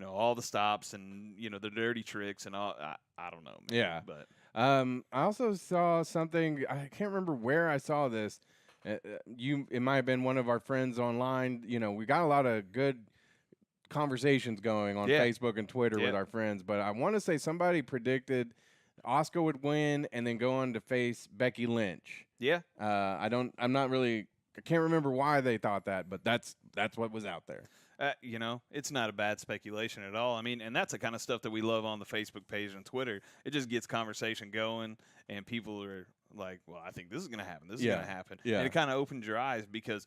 [SPEAKER 3] all the stops and the dirty tricks and all. I don't know, man.
[SPEAKER 2] Yeah.
[SPEAKER 3] But
[SPEAKER 2] I also saw something. I can't remember where I saw this. It might have been one of our friends online. We got a lot of good conversations going on Facebook and Twitter with our friends. But I want to say somebody predicted Asuka would win and then go on to face Becky Lynch.
[SPEAKER 3] Yeah.
[SPEAKER 2] I can't remember why they thought that, but that's what was out there.
[SPEAKER 3] It's not a bad speculation at all. I mean, and that's the kind of stuff that we love on the Facebook page and Twitter. It just gets conversation going, and people are like, well, I think this is going to happen. This is going to happen.
[SPEAKER 2] Yeah.
[SPEAKER 3] And it kind of opens your eyes because,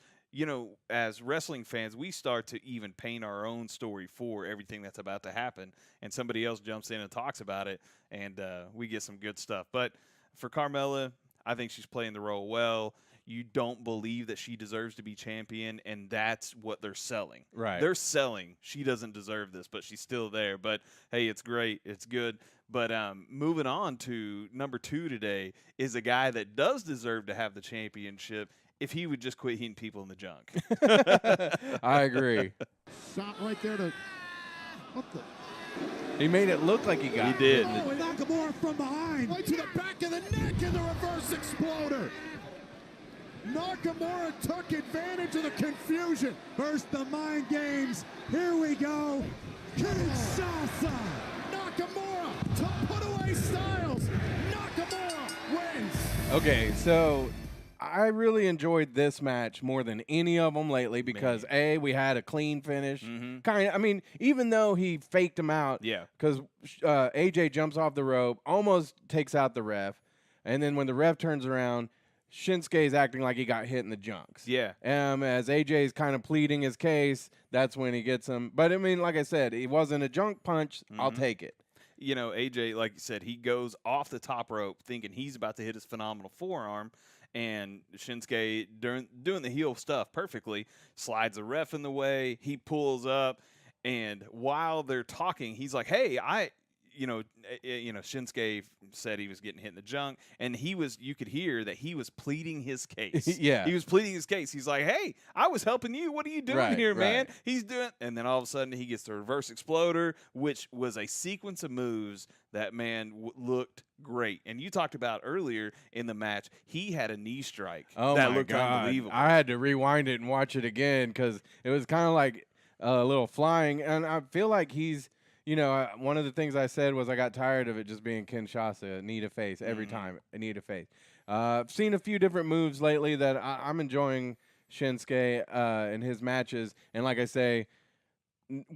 [SPEAKER 3] as wrestling fans, we start to even paint our own story for everything that's about to happen, and somebody else jumps in and talks about it, and we get some good stuff. But for Carmella, I think she's playing the role well. You don't believe that she deserves to be champion, and that's what they're selling.
[SPEAKER 2] Right.
[SPEAKER 3] They're selling she doesn't deserve this, but she's still there. But, hey, it's great. It's good. But moving on to number 2 today is a guy that does deserve to have the championship if he would just quit hitting people in the junk.
[SPEAKER 2] I agree.
[SPEAKER 5] Shot right there to. What the?
[SPEAKER 2] He made it look like he got
[SPEAKER 3] He did.
[SPEAKER 5] Oh, and Nakamura from behind. Right to the back of the neck in the reverse exploder. Nakamura took advantage of the confusion. First the mind games. Here we go. Kinshasa. Nakamura to put away Styles. Nakamura wins.
[SPEAKER 2] Okay, so I really enjoyed this match more than any of them lately because we had a clean finish. Kind of. I mean, even though he faked him out, because AJ jumps off the rope, almost takes out the ref, and then when the ref turns around, Shinsuke's acting like he got hit in the junks.
[SPEAKER 3] Yeah.
[SPEAKER 2] As AJ's kind of pleading his case, that's when he gets him. But I mean, like I said, it wasn't a junk punch. I'll take it.
[SPEAKER 3] AJ, like you said, he goes off the top rope thinking he's about to hit his phenomenal forearm, and Shinsuke, doing the heel stuff perfectly, slides the ref in the way. He pulls up, and while they're talking, he's like, hey, Shinsuke said he was getting hit in the junk, and you could hear that he was pleading his case.
[SPEAKER 2] Yeah.
[SPEAKER 3] He was pleading his case. He's like, hey, I was helping you. What are you doing here, man?
[SPEAKER 2] Right.
[SPEAKER 3] He's doing, and then all of a sudden he gets the reverse exploder, which was a sequence of moves that, man, looked great. And you talked about earlier in the match, he had a knee strike that
[SPEAKER 2] my
[SPEAKER 3] looked
[SPEAKER 2] God.
[SPEAKER 3] unbelievable.
[SPEAKER 2] I had to rewind it and watch it again because it was kind of like a little flying. And I feel like he's, one of the things I said was I got tired of it just being Kinshasa, knee to face every time, a knee to face. I've seen a few different moves lately that I'm enjoying Shinsuke in his matches. And like I say,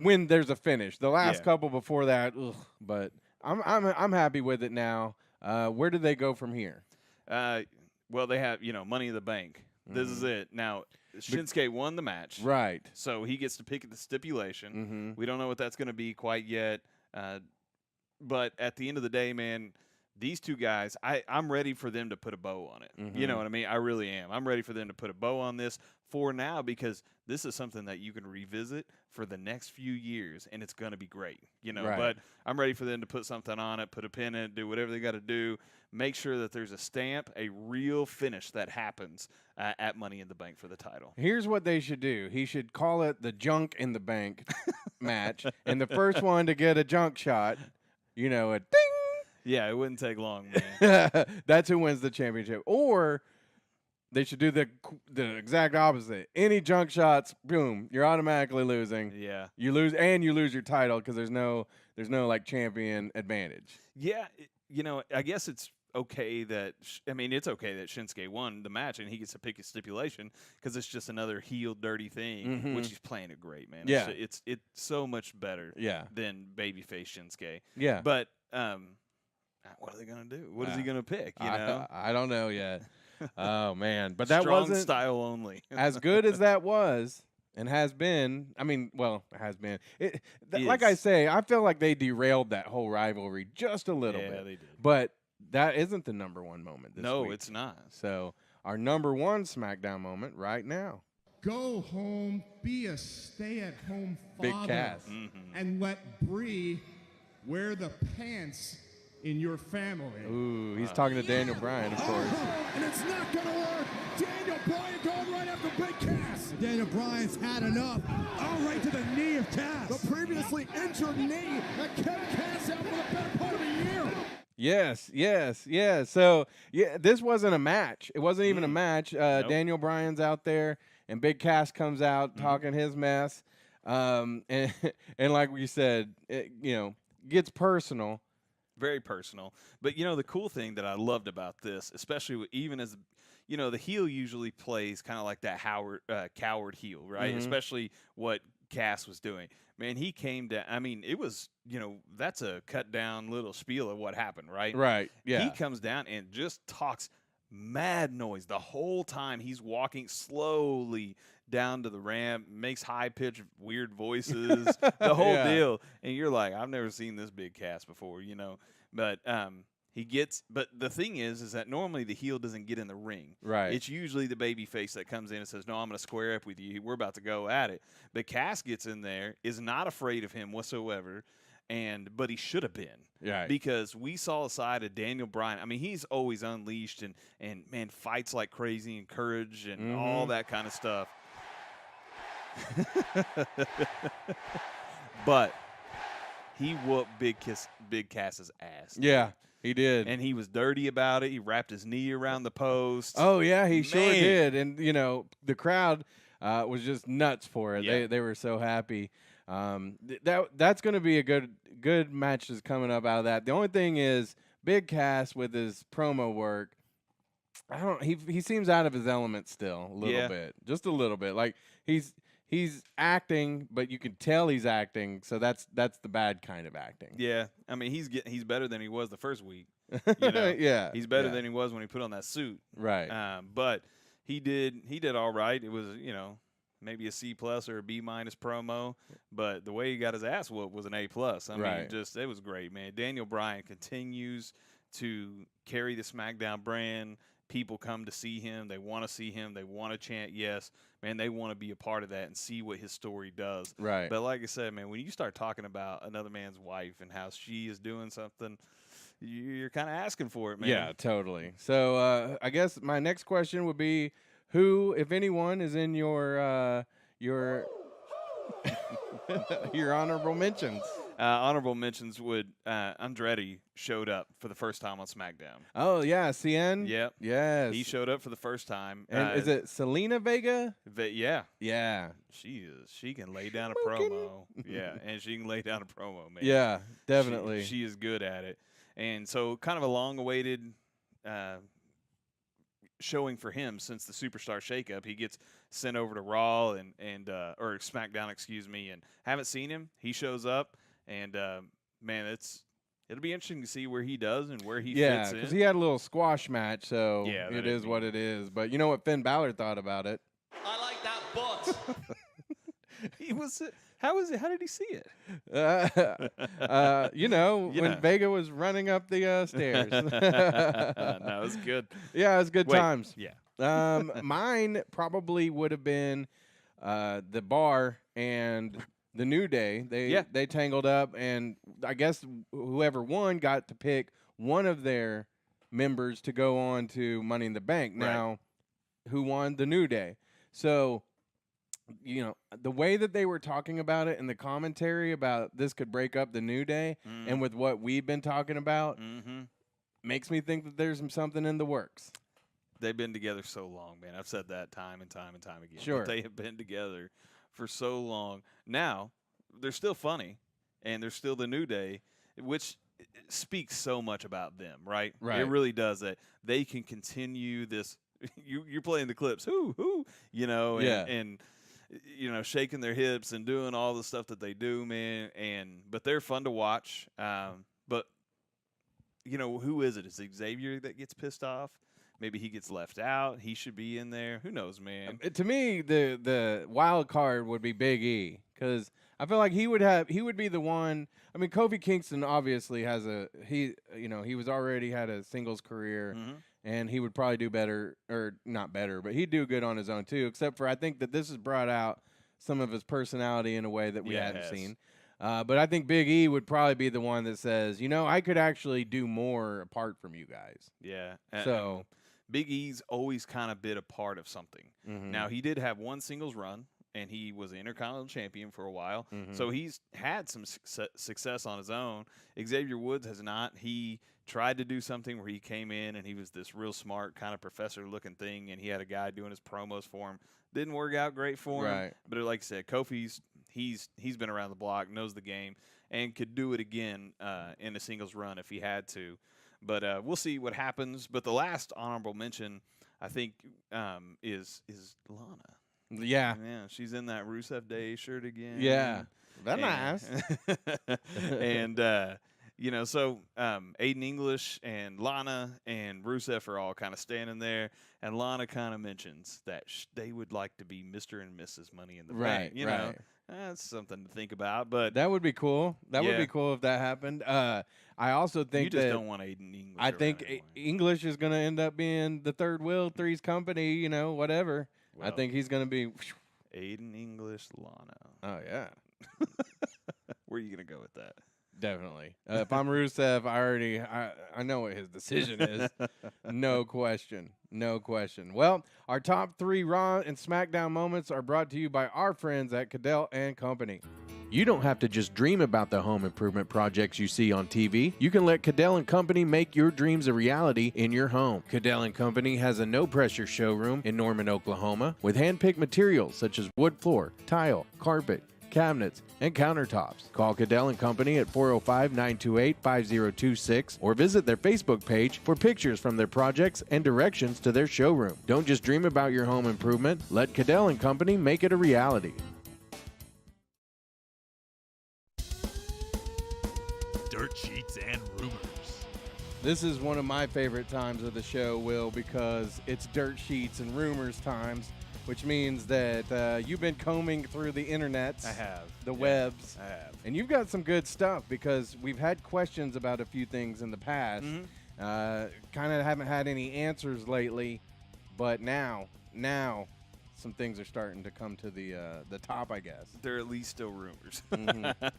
[SPEAKER 2] when there's a finish. The last couple before that, but I'm happy with it now. Where do they go from here?
[SPEAKER 3] Well, they have, Money in the Bank. This is it. Now, Shinsuke won the match.
[SPEAKER 2] Right.
[SPEAKER 3] So he gets to pick the stipulation. We don't know what that's going to be quite yet. But at the end of the day, man, these two guys, I'm ready for them to put a bow on it. You know what I mean? I really am. I'm ready for them to put a bow on this for now because this is something that you can revisit for the next few years, and it's going to be great.
[SPEAKER 2] Right.
[SPEAKER 3] But I'm ready for them to put something on it, put a pin in it, do whatever they got to do. Make sure that there's a stamp, a real finish that happens at Money in the Bank for the title.
[SPEAKER 2] Here's what they should do. He should call it the Junk in the Bank match, and the first one to get a junk shot, a ding.
[SPEAKER 3] Yeah, it wouldn't take long, man.
[SPEAKER 2] That's who wins the championship. Or they should do the exact opposite. Any junk shots, boom, you're automatically losing.
[SPEAKER 3] Yeah.
[SPEAKER 2] You lose, and you lose your title because there's no like champion advantage.
[SPEAKER 3] Yeah, I guess it's okay that it's okay that Shinsuke won the match and he gets to pick his stipulation because it's just another heel dirty thing, which he's playing it great, man.
[SPEAKER 2] Yeah.
[SPEAKER 3] It's so much better than babyface Shinsuke.
[SPEAKER 2] Yeah.
[SPEAKER 3] But what are they gonna do? What is he gonna pick?
[SPEAKER 2] I don't know yet. Oh man, but that
[SPEAKER 3] Strong
[SPEAKER 2] wasn't
[SPEAKER 3] style only.
[SPEAKER 2] as good as that was and has been. It has been. Like I say, I feel like they derailed that whole rivalry just a little bit.
[SPEAKER 3] Yeah, they did.
[SPEAKER 2] But that isn't the number one moment this
[SPEAKER 3] No,
[SPEAKER 2] week.
[SPEAKER 3] it's not.
[SPEAKER 2] So our number one SmackDown moment right now.
[SPEAKER 4] Go home, be a stay-at-home father,
[SPEAKER 2] Big Cass.
[SPEAKER 4] and let Brie wear the pants in your family.
[SPEAKER 2] Ooh, he's talking to Daniel Bryan, of course.
[SPEAKER 4] And it's not going to work. Daniel Bryan going right after Big Cass.
[SPEAKER 5] Daniel Bryan's had enough. All right to the knee of Cass.
[SPEAKER 4] The previously injured knee that kept Cass out for the better part of a year.
[SPEAKER 2] Yes. So, this wasn't a match. It wasn't even a match.
[SPEAKER 3] Nope.
[SPEAKER 2] Daniel Bryan's out there, and Big Cass comes out talking his mess. And like we said, it, gets personal.
[SPEAKER 3] Very personal. But, the cool thing that I loved about this, especially even as, the heel usually plays kind of like that coward heel, right? Especially what Cass was doing. Man, he came down. It was, that's a cut down little spiel of what happened, right?
[SPEAKER 2] Right, yeah.
[SPEAKER 3] He comes down and just talks mad noise the whole time. He's walking slowly down to the ramp, makes high-pitched weird voices, the whole deal. And you're like, I've never seen this Big Cass before, But but the thing is that normally the heel doesn't get in the ring.
[SPEAKER 2] Right.
[SPEAKER 3] It's usually the baby face that comes in and says, no, I'm going to square up with you. We're about to go at it. But Cass gets in there, is not afraid of him whatsoever, but he should have been.
[SPEAKER 2] Right.
[SPEAKER 3] Because we saw a side of Daniel Bryan. He's always unleashed and man, fights like crazy and courage and all that kind of stuff. But he whooped Big Cass's ass.
[SPEAKER 2] Yeah, he did.
[SPEAKER 3] And he was dirty about it. He wrapped his knee around the post.
[SPEAKER 2] Oh, yeah, he sure
[SPEAKER 3] Man.
[SPEAKER 2] did. And, the crowd was just nuts for it.
[SPEAKER 3] Yeah.
[SPEAKER 2] They were so happy. That's going to be a good match that's coming up out of that. The only thing is Big Cass with his promo work, he seems out of his element still a little bit. Just a little bit. Like he's acting, but you can tell he's acting, so that's the bad kind of acting.
[SPEAKER 3] Yeah. He's better than he was the first week.
[SPEAKER 2] Yeah.
[SPEAKER 3] He's better than he was when he put on that suit.
[SPEAKER 2] Right.
[SPEAKER 3] But he did all right. It was, maybe a C+ or a B- promo, but the way he got his ass whooped was an A+. It was great, man. Daniel Bryan continues to carry the SmackDown brand, people come to see him. They want to see him. They want to chant yes. Man, they want to be a part of that and see what his story does.
[SPEAKER 2] Right.
[SPEAKER 3] But like I said, man, when you start talking about another man's wife and how she is doing something, you're kind of asking for it, man.
[SPEAKER 2] Yeah, totally. So I guess my next question would be, who, if anyone, is in your your honorable mentions?
[SPEAKER 3] Honorable mentions would Andretti showed up for the first time on SmackDown.
[SPEAKER 2] Oh yeah, CN.
[SPEAKER 3] Yep.
[SPEAKER 2] Yes.
[SPEAKER 3] He showed up for the first time.
[SPEAKER 2] And is it Selena Vega?
[SPEAKER 3] Yeah.
[SPEAKER 2] Yeah.
[SPEAKER 3] She can lay down a promo. Yeah, and she can lay down a promo, man.
[SPEAKER 2] Yeah, definitely.
[SPEAKER 3] She is good at it. And so kind of a long-awaited showing for him since the Superstar shakeup. He gets sent over to Raw and or SmackDown, excuse me, and haven't seen him. He shows up, and man, it'll be interesting to see where he does and where he fits in.
[SPEAKER 2] Yeah, because he had a little squash match, so
[SPEAKER 3] Yeah,
[SPEAKER 2] it is what it is. But you know what Finn Balor thought about it?
[SPEAKER 8] I like that butt.
[SPEAKER 3] He was. How did he see it?
[SPEAKER 2] When Vega was running up the stairs.
[SPEAKER 3] No, it was good.
[SPEAKER 2] Yeah, it was good times.
[SPEAKER 3] Yeah.
[SPEAKER 2] Mine probably would have been the Bar and the New Day. They tangled up, and I guess whoever won got to pick one of their members to go on to Money in the Bank.
[SPEAKER 3] Right.
[SPEAKER 2] Now, who won? The New Day. So, the way that they were talking about it in the commentary about this could break up the New Day, and with what we've been talking about, makes me think that there's something in the works.
[SPEAKER 3] They've been together so long, man. I've said that time and time and time again.
[SPEAKER 2] Sure.
[SPEAKER 3] But they have been together for so long. Now, they're still funny, and they're still the New Day, which speaks so much about them, right?
[SPEAKER 2] Right.
[SPEAKER 3] It really does that. They can continue this. You're playing the clips, and shaking their hips and doing all the stuff that they do, man. But they're fun to watch. But who is it? Is it Xavier that gets pissed off? Maybe he gets left out. He should be in there. Who knows, man?
[SPEAKER 2] To me, the wild card would be Big E, because I feel like he would be the one. I mean, Kofi Kingston obviously he was already had a singles career. And he would probably do better, or not better, but he'd do good on his own too, except for I think that this has brought out some of his personality in a way that we hadn't seen. But I think Big E would probably be the one that says, I could actually do more apart from you guys.
[SPEAKER 3] Yeah.
[SPEAKER 2] So
[SPEAKER 3] Big E's always kind of been a part of something. Now, he did have one singles run, and he was the Intercontinental Champion for a while. So he's had some success on his own. Xavier Woods has not. He tried to do something where he came in and he was this real smart kind of professor-looking thing, and he had a guy doing his promos for him. Didn't work out great for him.
[SPEAKER 2] Right.
[SPEAKER 3] But like I said, Kofi's he's been around the block, knows the game, and could do it again in a singles run if he had to. But we'll see what happens. But the last honorable mention, I think, is Lana.
[SPEAKER 2] Yeah.
[SPEAKER 3] Yeah, she's in that Rusev Day shirt again.
[SPEAKER 2] Yeah. That's nice.
[SPEAKER 3] And, so Aiden English and Lana and Rusev are all kind of standing there. And Lana kind of mentions that they would like to be Mr. and Mrs. Money in the Bank. You know, that's something to think about. But
[SPEAKER 2] that would be cool. That would be cool if that happened. I also think
[SPEAKER 3] you just don't want Aiden English.
[SPEAKER 2] I think English is going to end up being the third wheel, Three's company, whatever.
[SPEAKER 3] Well,
[SPEAKER 2] I think he's going to be
[SPEAKER 3] Aiden English, Lana.
[SPEAKER 2] Oh, yeah.
[SPEAKER 3] Where are you going to go with that?
[SPEAKER 2] Definitely. If I'm Rusev, I know what his decision is. No question. No question. Well, our top 3 Raw and SmackDown moments are brought to you by our friends at Cadell & Company. You don't have to just dream about the home improvement projects you see on TV. You can let Cadell & Company make your dreams a reality in your home. Cadell & Company has a no-pressure showroom in Norman, Oklahoma, with hand-picked materials such as wood floor, tile, carpet, cabinets, and countertops. Call Cadell & Company at 405-928-5026 or visit their Facebook page for pictures from their projects and directions to their showroom. Don't just dream about your home improvement. Let Cadell & Company make it a reality.
[SPEAKER 1] Dirt sheets and rumors.
[SPEAKER 2] This is one of my favorite times of the show, Will, because it's dirt sheets and rumors times, which means that you've been combing through the internets.
[SPEAKER 3] I have.
[SPEAKER 2] The webs.
[SPEAKER 3] I have.
[SPEAKER 2] And you've got some good stuff because we've had questions about a few things in the past. Kind of haven't had any answers lately, but now some things are starting to come to the top, I guess.
[SPEAKER 3] They're at least still rumors,
[SPEAKER 2] Mhm.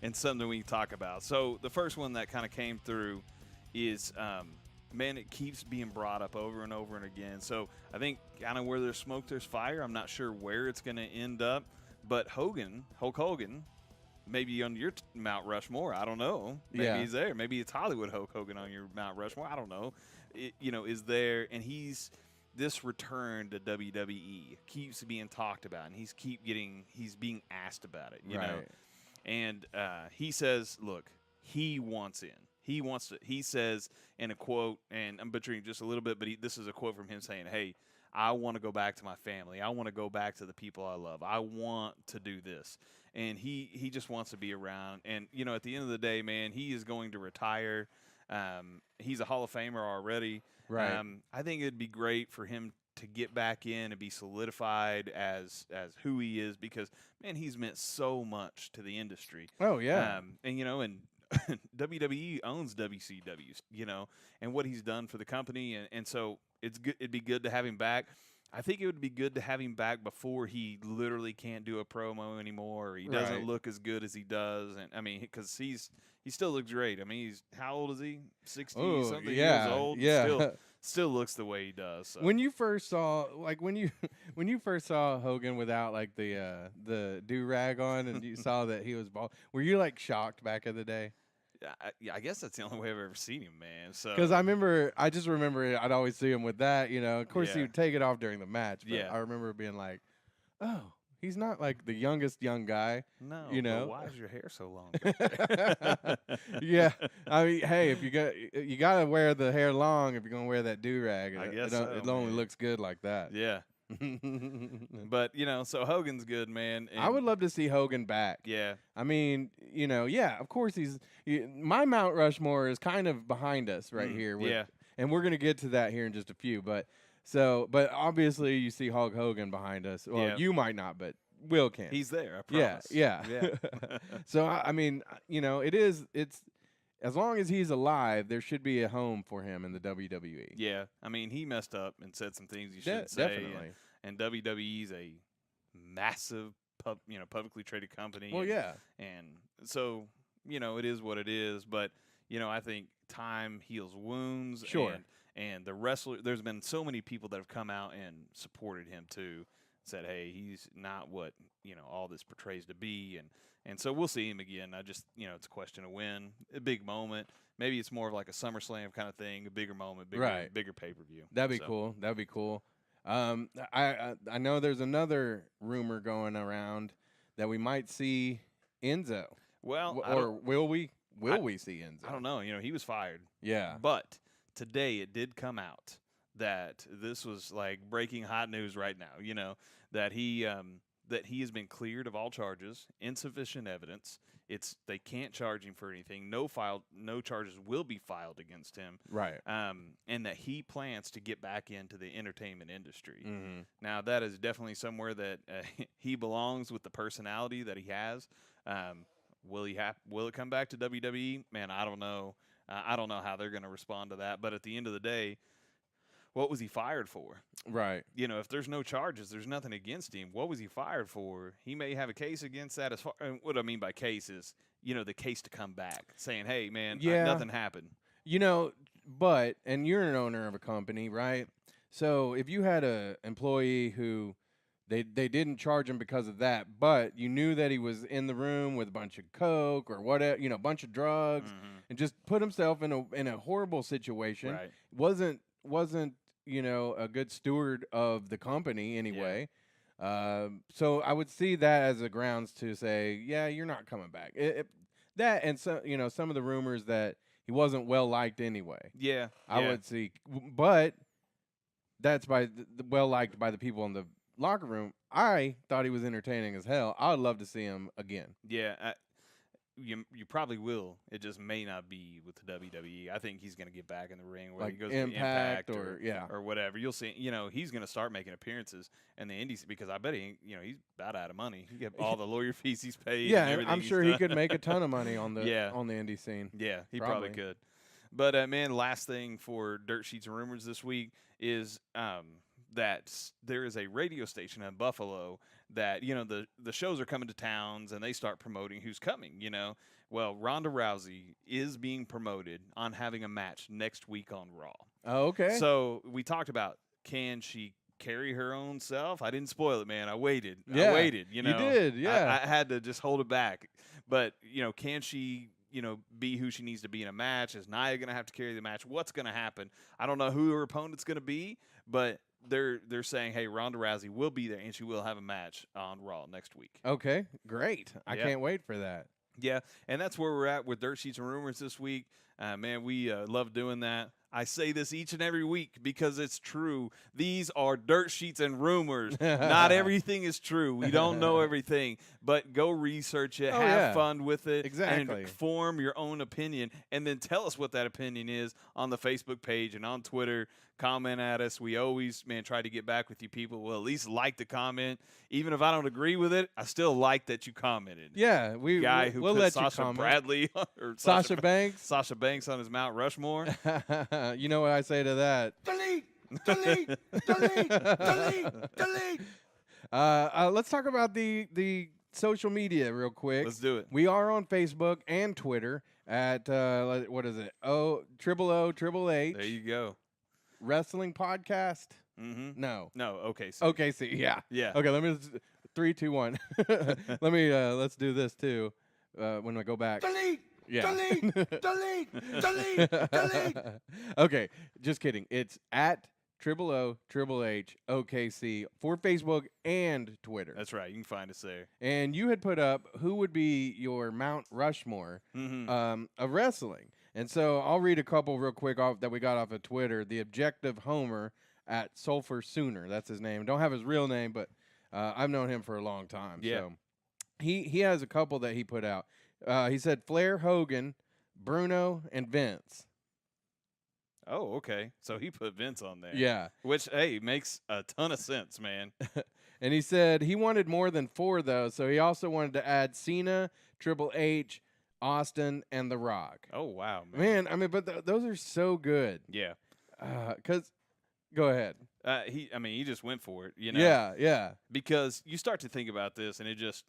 [SPEAKER 3] and something we can talk about. So the first one that kind of came through is, man, it keeps being brought up over and over and again. So I think kind of where there's smoke, there's fire. I'm not sure where it's going to end up, but Hulk Hogan, maybe on your Mount Rushmore. I don't know. Maybe
[SPEAKER 2] Yeah.
[SPEAKER 3] he's there. Maybe it's Hollywood Hulk Hogan on your Mount Rushmore. I don't know. Is there, and this return to WWE keeps being talked about, and he's being asked about it, you know.
[SPEAKER 2] Right.
[SPEAKER 3] And he says, look, he wants in. He wants to. He says in a quote, and I'm butchering just a little bit, but this is a quote from him saying, "Hey, I want to go back to my family. I want to go back to the people I love. I want to do this." And he just wants to be around. And at the end of the day, man, he is going to retire. He's a Hall of Famer already.
[SPEAKER 2] Right.
[SPEAKER 3] I think it'd be great for him to get back in and be solidified as who he is, because man, he's meant so much to the industry.
[SPEAKER 2] Oh yeah.
[SPEAKER 3] And WWE owns WCW, and what he's done for the company, and so it's good. It'd be good to have him back. I think it would be good to have him back before he literally can't do a promo anymore, or he doesn't
[SPEAKER 2] Right.
[SPEAKER 3] look as good as he does. And I mean, because he still looks great. I mean, how old is he? 60
[SPEAKER 2] Oh,
[SPEAKER 3] something
[SPEAKER 2] yeah,
[SPEAKER 3] years old.
[SPEAKER 2] yeah.
[SPEAKER 3] Still looks the way he does. So.
[SPEAKER 2] When you first saw, when you first saw Hogan without like the do rag on, and you saw that he was bald, were you like shocked back in the day?
[SPEAKER 3] I guess that's the only way I've ever seen him, man. So
[SPEAKER 2] Because I just remember I'd always see him with that. Of course he
[SPEAKER 3] Yeah.
[SPEAKER 2] would take it off during the match. But
[SPEAKER 3] Yeah.
[SPEAKER 2] I remember being like, oh, he's not like the youngest young guy.
[SPEAKER 3] no,
[SPEAKER 2] you know?
[SPEAKER 3] but why is your hair so long?
[SPEAKER 2] Yeah, I mean, hey, if you gotta wear the hair long if you're gonna wear that do rag.
[SPEAKER 3] I guess
[SPEAKER 2] it
[SPEAKER 3] so,
[SPEAKER 2] only
[SPEAKER 3] man.
[SPEAKER 2] looks good like that.
[SPEAKER 3] Yeah, but so Hogan's good, man.
[SPEAKER 2] I would love to see Hogan back.
[SPEAKER 3] Yeah,
[SPEAKER 2] I mean, yeah, of course my Mount Rushmore is kind of behind us right here.
[SPEAKER 3] yeah.
[SPEAKER 2] And we're gonna get to that here in just a few. But obviously you see Hulk Hogan behind us. Well,
[SPEAKER 3] Yeah.
[SPEAKER 2] you might not, but Will can.
[SPEAKER 3] He's there. I
[SPEAKER 2] yeah,
[SPEAKER 3] promise.
[SPEAKER 2] yeah.
[SPEAKER 3] yeah.
[SPEAKER 2] So I mean, it's as long as he's alive, there should be a home for him in the WWE.
[SPEAKER 3] Yeah, I mean, he messed up and said some things he shouldn't say.
[SPEAKER 2] Definitely.
[SPEAKER 3] And WWE's a massive, publicly traded company.
[SPEAKER 2] Well, yeah.
[SPEAKER 3] And so, it is what it is. But, I think time heals wounds.
[SPEAKER 2] Sure.
[SPEAKER 3] And the wrestler, there's been so many people that have come out and supported him too. Said, hey, he's not what, all this portrays to be. And so we'll see him again. I just, it's a question of when. A big moment. Maybe it's more of like a SummerSlam kind of thing, a bigger moment, bigger pay-per-view.
[SPEAKER 2] That'd be cool. That'd be cool. I know there's another rumor going around that we might see Enzo.
[SPEAKER 3] Well,
[SPEAKER 2] Or will we? Will we see Enzo?
[SPEAKER 3] I don't know. He was fired.
[SPEAKER 2] Yeah.
[SPEAKER 3] But today it did come out that this was like breaking hot news right now, that he has been cleared of all charges, insufficient evidence. They can't charge him for anything. No charges will be filed against him.
[SPEAKER 2] Right.
[SPEAKER 3] And that he plans to get back into the entertainment industry.
[SPEAKER 2] Mm-hmm.
[SPEAKER 3] Now that is definitely somewhere that he belongs with the personality that he has. Will it come back to WWE? Man, I don't know. I don't know how they're going to respond to that. But at the end of the day, what was he fired for?
[SPEAKER 2] Right.
[SPEAKER 3] If there's no charges, there's nothing against him. What was he fired for? He may have a case against that. And what I mean by case is, the case to come back, saying, "Hey, man, nothing happened."
[SPEAKER 2] And you're an owner of a company, right? So if you had a employee who they didn't charge him because of that, but you knew that he was in the room with a bunch of coke or whatever, a bunch of drugs, and just put himself in a horrible situation,
[SPEAKER 3] Right.
[SPEAKER 2] wasn't a good steward of the company anyway. So I would see that as a grounds to say, yeah, you're not coming back. That and so some of the rumors that he wasn't well liked anyway.
[SPEAKER 3] Yeah,
[SPEAKER 2] I would see, but that's well liked by the people in the locker room. I thought he was entertaining as hell. I would love to see him again.
[SPEAKER 3] Yeah, you probably will. It just may not be with the WWE. I think he's going to get back in the ring where
[SPEAKER 2] Like
[SPEAKER 3] he goes
[SPEAKER 2] Impact
[SPEAKER 3] to
[SPEAKER 2] or-
[SPEAKER 3] or whatever. You'll see. He's going to start making appearances in the Indies because I bet he's about out of money. He get all the lawyer fees he's paid.
[SPEAKER 2] Yeah,
[SPEAKER 3] and
[SPEAKER 2] and
[SPEAKER 3] everything
[SPEAKER 2] I'm
[SPEAKER 3] he's
[SPEAKER 2] sure he
[SPEAKER 3] done.
[SPEAKER 2] could make a ton of money on the
[SPEAKER 3] Yeah.
[SPEAKER 2] on the indie scene.
[SPEAKER 3] Yeah, he probably
[SPEAKER 2] Probably.
[SPEAKER 3] could. But man, last thing for Dirt Sheets and Rumors this week is that there is a radio station in Buffalo that, the shows are coming to towns and they start promoting who's coming, Well, Ronda Rousey is being promoted on having a match next week on Raw.
[SPEAKER 2] Oh, okay.
[SPEAKER 3] So we talked about, can she carry her own self? I didn't spoil it, man. I waited.
[SPEAKER 2] Yeah,
[SPEAKER 3] I waited,
[SPEAKER 2] You did, yeah.
[SPEAKER 3] I had to just hold it back. But, can she, be who she needs to be in a match? Is Nia going to have to carry the match? What's going to happen? I don't know who her opponent's going to be, but they're saying, hey, Ronda Rousey will be there, and she will have a match on Raw next week.
[SPEAKER 2] Okay, great. I
[SPEAKER 3] Yeah.
[SPEAKER 2] can't wait for that.
[SPEAKER 3] Yeah, and that's where we're at with Dirt Sheets and Rumors this week. Man, we love doing that. I say this each and every week because it's true. These are dirt sheets and rumors. Not everything is true. We don't know everything, but go research it, have fun with it,
[SPEAKER 2] Exactly.
[SPEAKER 3] and form your own opinion, and then tell us what that opinion is on the Facebook page and on Twitter. Comment at us. We always, try to get back with you people. We'll at least like the comment. Even if I don't agree with it, I still like that you commented.
[SPEAKER 2] Yeah,
[SPEAKER 3] Guy who
[SPEAKER 2] we'll
[SPEAKER 3] put
[SPEAKER 2] let
[SPEAKER 3] Sasha
[SPEAKER 2] you comment.
[SPEAKER 3] Bradley or
[SPEAKER 2] Sasha Banks.
[SPEAKER 3] Sasha Banks on his Mount Rushmore.
[SPEAKER 2] You know what I say to that?
[SPEAKER 5] Delete! Delete! Delete! Delete! Delete!
[SPEAKER 2] Let's talk about the social media real quick.
[SPEAKER 3] Let's do it.
[SPEAKER 2] We are on Facebook and Twitter at what is it? O Triple
[SPEAKER 3] There you go.
[SPEAKER 2] Wrestling Podcast.
[SPEAKER 3] Mm-hmm.
[SPEAKER 2] No.
[SPEAKER 3] Okay.
[SPEAKER 2] OKC. Yeah.
[SPEAKER 3] Yeah.
[SPEAKER 2] Okay. Let me 3, 2, 1. Let's do this too. When I go back.
[SPEAKER 5] Delete!
[SPEAKER 2] Yeah.
[SPEAKER 5] Delete! Delete! Delete! Delete!
[SPEAKER 2] Okay. Just kidding. It's at O OKC for Facebook and Twitter.
[SPEAKER 3] That's right. You can find us there.
[SPEAKER 2] And you had put up who would be your Mount Rushmore of wrestling. And so I'll read a couple real quick off that we got off of Twitter. The Objective Homer at Sulphur Sooner. That's his name. Don't have his real name, but I've known him for a long time.
[SPEAKER 3] Yeah.
[SPEAKER 2] So he has a couple that he put out. He said Flair, Hogan, Bruno, and Vince.
[SPEAKER 3] Oh, okay. So he put Vince on there.
[SPEAKER 2] Yeah.
[SPEAKER 3] Which, hey, makes a ton of sense, man.
[SPEAKER 2] And he said he wanted more than 4, though. So he also wanted to add Cena, Triple H, Austin, and The Rock.
[SPEAKER 3] Oh, wow, man.
[SPEAKER 2] Man, I mean, but those are so good.
[SPEAKER 3] Yeah.
[SPEAKER 2] Go ahead.
[SPEAKER 3] He just went for it,
[SPEAKER 2] Yeah.
[SPEAKER 3] Because you start to think about this, and it just,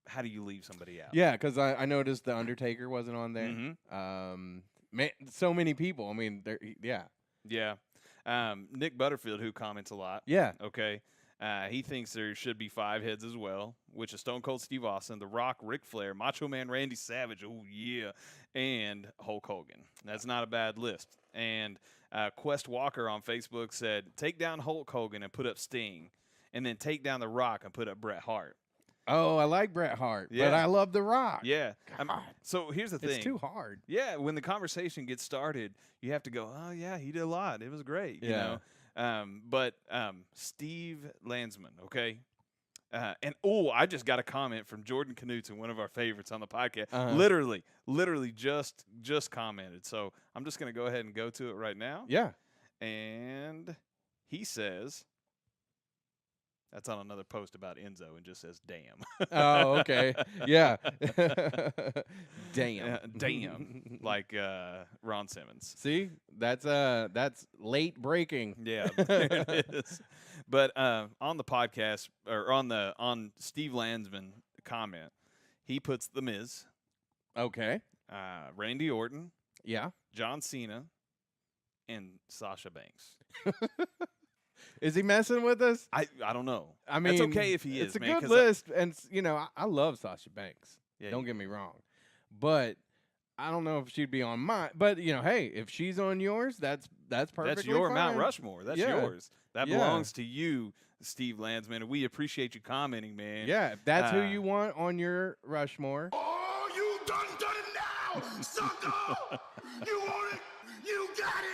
[SPEAKER 3] how do you leave somebody out?
[SPEAKER 2] Yeah, because I noticed The Undertaker wasn't on there.
[SPEAKER 3] Mm-hmm.
[SPEAKER 2] Man, so many people. I mean, yeah.
[SPEAKER 3] Yeah. Nick Butterfield, who comments a lot.
[SPEAKER 2] Yeah.
[SPEAKER 3] Okay. He thinks there should be 5 heads as well, which is Stone Cold Steve Austin, The Rock, Ric Flair, Macho Man Randy Savage, oh yeah, and Hulk Hogan. That's not a bad list. And Quest Walker on Facebook said, take down Hulk Hogan and put up Sting, and then take down The Rock and put up Bret Hart.
[SPEAKER 2] Oh, I like Bret Hart,
[SPEAKER 3] Yeah.
[SPEAKER 2] but I love The Rock.
[SPEAKER 3] Yeah.
[SPEAKER 2] God.
[SPEAKER 3] So here's the thing.
[SPEAKER 2] It's too hard.
[SPEAKER 3] Yeah, when the conversation gets started, you have to go, oh, yeah, he did a lot. It was great, you
[SPEAKER 2] Yeah.
[SPEAKER 3] know. But Steve Landsman, okay? I just got a comment from Jordan Knutson, one of our favorites on the podcast. Literally just commented. So I'm just going to go ahead and go to it right now.
[SPEAKER 2] Yeah.
[SPEAKER 3] And he says, that's on another post about Enzo and just says, damn.
[SPEAKER 2] Oh, okay. Yeah. Damn.
[SPEAKER 3] Damn. Like Ron Simmons.
[SPEAKER 2] See, that's late breaking.
[SPEAKER 3] Yeah, there it is. But on the podcast, or on Steve Landsman comment, he puts The Miz,
[SPEAKER 2] Okay.
[SPEAKER 3] Randy Orton,
[SPEAKER 2] Yeah.
[SPEAKER 3] John Cena, and Sasha Banks.
[SPEAKER 2] Is he messing with us?
[SPEAKER 3] I don't know.
[SPEAKER 2] I mean,
[SPEAKER 3] it's okay if he is.
[SPEAKER 2] It's a
[SPEAKER 3] man,
[SPEAKER 2] good
[SPEAKER 3] 'cause
[SPEAKER 2] list, and I love Sasha Banks.
[SPEAKER 3] Yeah,
[SPEAKER 2] Don't get me wrong, but I don't know if she'd be on mine. But hey, if she's on yours, that's perfectly
[SPEAKER 3] that's your
[SPEAKER 2] fine.
[SPEAKER 3] Mount Rushmore. That's
[SPEAKER 2] Yeah.
[SPEAKER 3] yours. That
[SPEAKER 2] Yeah.
[SPEAKER 3] belongs to you, Steve Landsman, and we appreciate you commenting, man.
[SPEAKER 2] Yeah, if that's who you want on your Rushmore.
[SPEAKER 5] Oh, you done it now, sucker! You want it? You got it!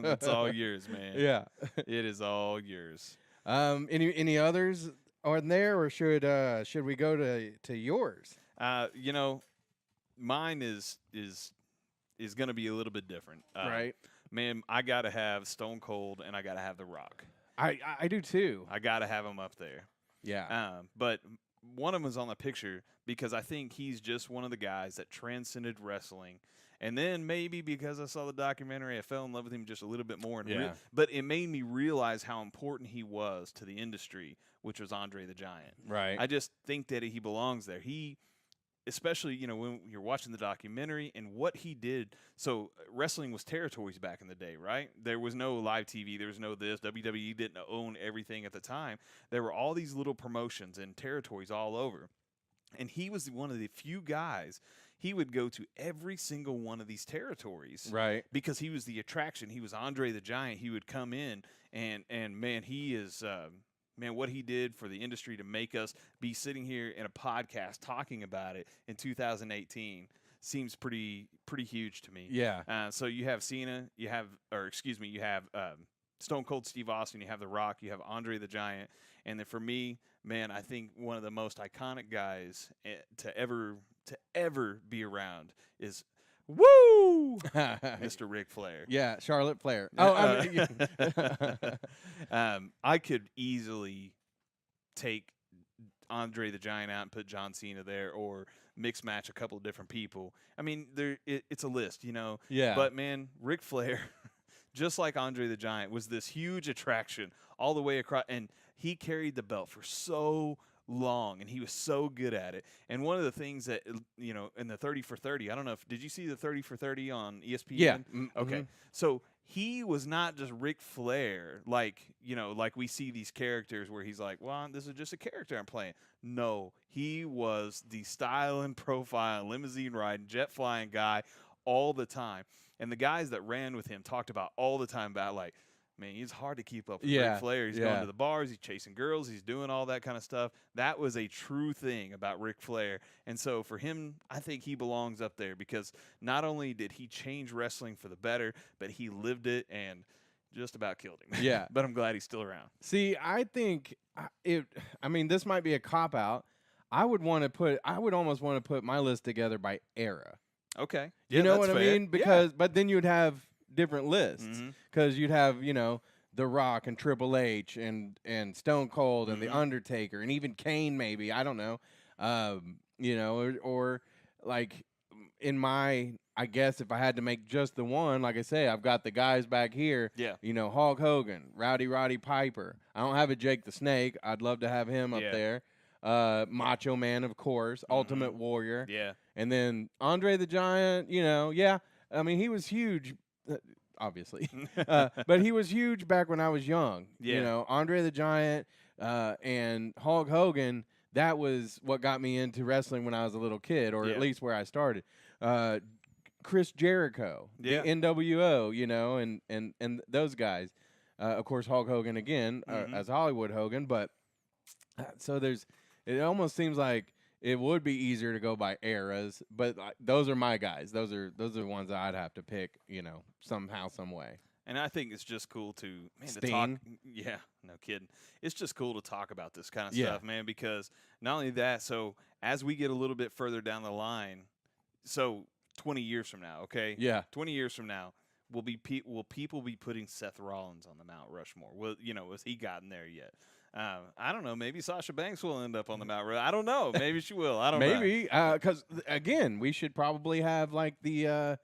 [SPEAKER 3] It's all yours, man.
[SPEAKER 2] Yeah.
[SPEAKER 3] It is all yours.
[SPEAKER 2] Any others on there, or should we go to yours?
[SPEAKER 3] Mine is going to be a little bit different.
[SPEAKER 2] Right.
[SPEAKER 3] Man, I got to have Stone Cold and I got to have The Rock.
[SPEAKER 2] I do too.
[SPEAKER 3] I got to have them up there.
[SPEAKER 2] Yeah.
[SPEAKER 3] But one of them is on the picture because I think he's just one of the guys that transcended wrestling And then maybe because I saw the documentary, I fell in love with him just a little bit more.
[SPEAKER 2] Yeah.
[SPEAKER 3] But it made me realize how important he was to the industry, which was Andre the Giant.
[SPEAKER 2] Right.
[SPEAKER 3] I just think that he belongs there. Especially, when you're watching the documentary and what he did. So wrestling was territories back in the day, right? There was no live TV. There was no this. WWE didn't own everything at the time. There were all these little promotions and territories all over. And he was one of the few guys. He would go to every single one of these territories,
[SPEAKER 2] Right.
[SPEAKER 3] Because he was the attraction. He was Andre the Giant. He would come in, and man, he is man, what he did for the industry to make us be sitting here in a podcast talking about it in 2018 seems pretty huge to me.
[SPEAKER 2] Yeah.
[SPEAKER 3] So you have Cena, you have Stone Cold Steve Austin, you have The Rock, you have Andre the Giant, and then for me, man, I think one of the most iconic guys to ever be around is Mr. Ric Flair.
[SPEAKER 2] Yeah, Charlotte Flair.
[SPEAKER 3] I could easily take Andre the Giant out and put John Cena there, or mix match a couple of different people. I mean, it's a list,
[SPEAKER 2] Yeah.
[SPEAKER 3] But man, Ric Flair, just like Andre the Giant, was this huge attraction all the way across, and he carried the belt for so long, and he was so good at it. And one of the things that, in the 30 for 30, I don't know did you see the 30 for 30 on ESPN?
[SPEAKER 2] Yeah.
[SPEAKER 3] Okay. So he was not just Ric Flair, like we see these characters where he's like, well, this is just a character I'm playing. No, he was the style and profile, limousine riding, jet flying guy all the time. And the guys that ran with him talked about all the time about, like, man, he's hard to keep up with Ric Flair. He's going to the bars. He's chasing girls. He's doing all that kind of stuff. That was a true thing about Ric Flair. And so for him, I think he belongs up there because not only did he change wrestling for the better, but he lived it and just about killed him.
[SPEAKER 2] Yeah.
[SPEAKER 3] But I'm glad he's still around.
[SPEAKER 2] See, I think this might be a cop-out. I would almost want to put my list together by era.
[SPEAKER 3] Okay.
[SPEAKER 2] You know
[SPEAKER 3] that's
[SPEAKER 2] what I
[SPEAKER 3] fair.
[SPEAKER 2] mean? Because, but then you'd have different lists
[SPEAKER 3] Mhm.
[SPEAKER 2] because you'd have The Rock and Triple H and Stone Cold and
[SPEAKER 3] Mhm.
[SPEAKER 2] The Undertaker and even Kane, maybe, I don't know, or like I guess if I had to make just the one, like I say, I've got the guys back here.
[SPEAKER 3] Yeah.
[SPEAKER 2] Hulk Hogan, Roddy Piper. I don't have a Jake the Snake. I'd love to have him up
[SPEAKER 3] Yeah.
[SPEAKER 2] there. Macho Man, of course, Ultimate Warrior.
[SPEAKER 3] Yeah.
[SPEAKER 2] And then Andre the Giant, yeah. I mean, he was huge, obviously. But he was huge back when I was young.
[SPEAKER 3] Yeah.
[SPEAKER 2] Andre the Giant and Hulk Hogan, that was what got me into wrestling when I was a little kid, or
[SPEAKER 3] Yeah.
[SPEAKER 2] at least where I started. Chris Jericho,
[SPEAKER 3] Yeah.
[SPEAKER 2] the NWO, and those guys. Of course, Hulk Hogan again,
[SPEAKER 3] Mhm.
[SPEAKER 2] as Hollywood Hogan. But so it almost seems like it would be easier to go by eras, but those are my guys. Those are the ones that I'd have to pick, somehow, some way.
[SPEAKER 3] And I think it's just cool to talk.
[SPEAKER 2] Sting.
[SPEAKER 3] Yeah, no kidding. It's just cool to talk about this kind of
[SPEAKER 2] Yeah.
[SPEAKER 3] stuff, man, because not only that, so as we get a little bit further down the line, so 20 years from now, okay?
[SPEAKER 2] Yeah.
[SPEAKER 3] 20 years from now, will people be putting Seth Rollins on the Mount Rushmore? Has he gotten there yet? I don't know. Maybe Sasha Banks will end up on the Mount Rushmore. I don't know. Maybe she will. I don't know.
[SPEAKER 2] Maybe because again, we should probably have like the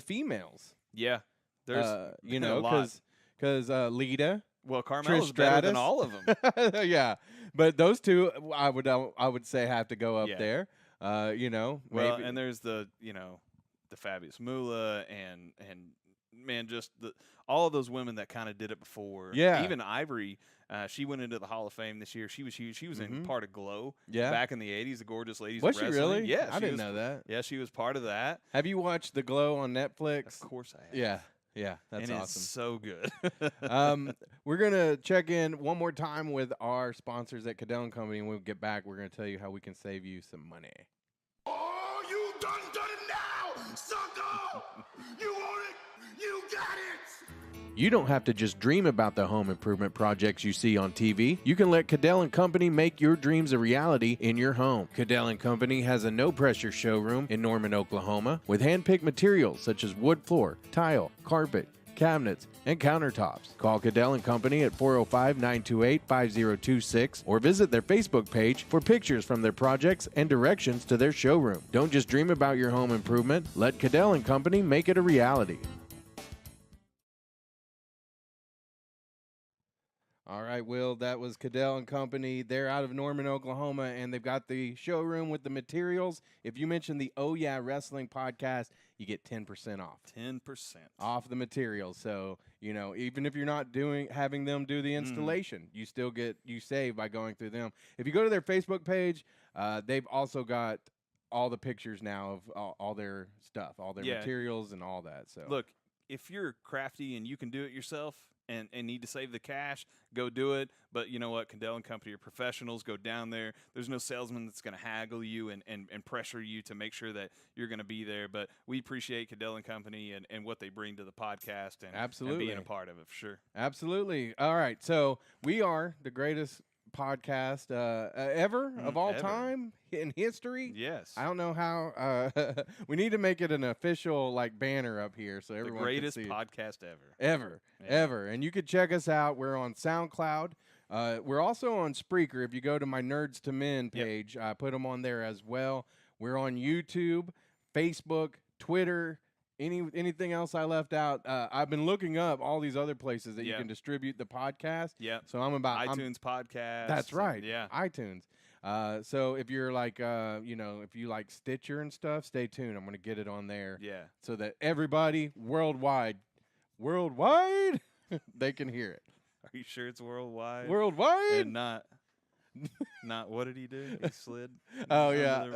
[SPEAKER 2] females.
[SPEAKER 3] Yeah. There's
[SPEAKER 2] a
[SPEAKER 3] lot.
[SPEAKER 2] because Lita.
[SPEAKER 3] Well,
[SPEAKER 2] Trish
[SPEAKER 3] Carmella's better than
[SPEAKER 2] Stratus.
[SPEAKER 3] all of them.
[SPEAKER 2] Yeah, but those two, I would say have to go up
[SPEAKER 3] Yeah.
[SPEAKER 2] there.
[SPEAKER 3] Well,
[SPEAKER 2] maybe.
[SPEAKER 3] and there's the Fabulous Moolah and man, just all of those women that kind of did it before.
[SPEAKER 2] Yeah.
[SPEAKER 3] Even Ivory, she went into the Hall of Fame this year. She was huge. She was in part of Glow.
[SPEAKER 2] Yeah.
[SPEAKER 3] Back in the '80s, the Gorgeous Ladies.
[SPEAKER 2] Was
[SPEAKER 3] of
[SPEAKER 2] she
[SPEAKER 3] Wrestling.
[SPEAKER 2] really?
[SPEAKER 3] Yeah.
[SPEAKER 2] I
[SPEAKER 3] she
[SPEAKER 2] didn't
[SPEAKER 3] was-
[SPEAKER 2] know that.
[SPEAKER 3] Yeah, she was part of that.
[SPEAKER 2] Have you watched The Glow on Netflix?
[SPEAKER 3] Of course I have.
[SPEAKER 2] Yeah, that's
[SPEAKER 3] and
[SPEAKER 2] awesome.
[SPEAKER 3] It's so good.
[SPEAKER 2] We're gonna check in one more time with our sponsors at Cadell and Company, and when we get back, we're gonna tell you how we can save you some money.
[SPEAKER 5] Oh, you done it now, sucker! You want it? You got it!
[SPEAKER 2] You don't have to just dream about the home improvement projects you see on TV. You can let Cadell and Company make your dreams a reality in your home. Cadell and Company has a no-pressure showroom in Norman, Oklahoma, with hand-picked materials such as wood floor, tile, carpet, cabinets, and countertops. Call Cadell & Company at 405-928-5026 or visit their Facebook page for pictures from their projects and directions to their showroom. Don't just dream about your home improvement. Let Cadell & Company make it a reality. All right, Will, that was Cadell & Company. They're out of Norman, Oklahoma, and they've got the showroom with the materials. If you mention the Oh Yeah Wrestling podcast, you get 10% off.
[SPEAKER 3] 10%
[SPEAKER 2] off the materials. So, you know, even if you're not having them do the installation, you still you save by going through them. If you go to their Facebook page, they've also got all the pictures now of all their stuff, all their materials and all that. So
[SPEAKER 3] look, if you're crafty and you can do it yourself, and need to save the cash, go do it. But you know what? Cadell & Company are professionals. Go down there. There's no salesman that's going to haggle you and pressure you to make sure that you're going to be there. But we appreciate Cadell & Company and what they bring to the podcast and being a part of it, for sure.
[SPEAKER 2] Absolutely. All right. So we are the greatest podcast ever of all time in history.
[SPEAKER 3] Yes.
[SPEAKER 2] I don't know how. We need to make it an official banner up here so everyone
[SPEAKER 3] the greatest
[SPEAKER 2] can see
[SPEAKER 3] podcast ever.
[SPEAKER 2] Ever. And you could check us out. We're on SoundCloud. We're also on Spreaker. If you go to my Nerds to Men page, I put them on there as well. We're on YouTube, Facebook, Twitter. Anything else I left out? I've been looking up all these other places that you can distribute the podcast.
[SPEAKER 3] Yeah.
[SPEAKER 2] So I'm about
[SPEAKER 3] iTunes podcast.
[SPEAKER 2] That's right.
[SPEAKER 3] Yeah.
[SPEAKER 2] iTunes. So if you're if you like Stitcher and stuff, stay tuned. I'm going to get it on there.
[SPEAKER 3] Yeah.
[SPEAKER 2] So that everybody worldwide, they can hear it.
[SPEAKER 3] Are you sure it's worldwide?
[SPEAKER 2] Worldwide?
[SPEAKER 3] And not what did he do? He slid.
[SPEAKER 2] Oh yeah,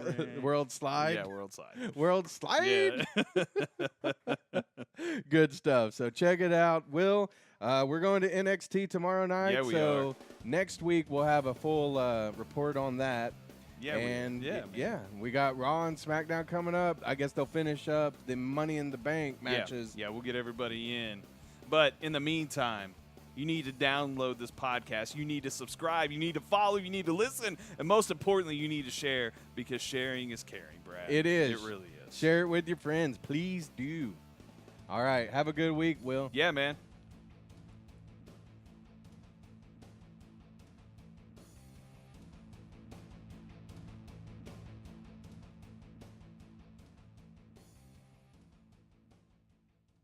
[SPEAKER 2] World Slide.
[SPEAKER 3] Yeah, World Slide.
[SPEAKER 2] World Slide.
[SPEAKER 3] Yeah.
[SPEAKER 2] Good stuff. So check it out. Will, we're going to NXT tomorrow night.
[SPEAKER 3] Yeah, we are.
[SPEAKER 2] Next week we'll have a full report on that.
[SPEAKER 3] Yeah,
[SPEAKER 2] we got Raw and SmackDown coming up. I guess they'll finish up the Money in the Bank matches.
[SPEAKER 3] Yeah, we'll get everybody in. But in the meantime, you need to download this podcast. You need to subscribe. You need to follow. You need to listen. And most importantly, you need to share, because sharing is caring, Brad.
[SPEAKER 2] It is.
[SPEAKER 3] It really is.
[SPEAKER 2] Share it with your friends. Please do. All right. Have a good week, Will.
[SPEAKER 3] Yeah, man.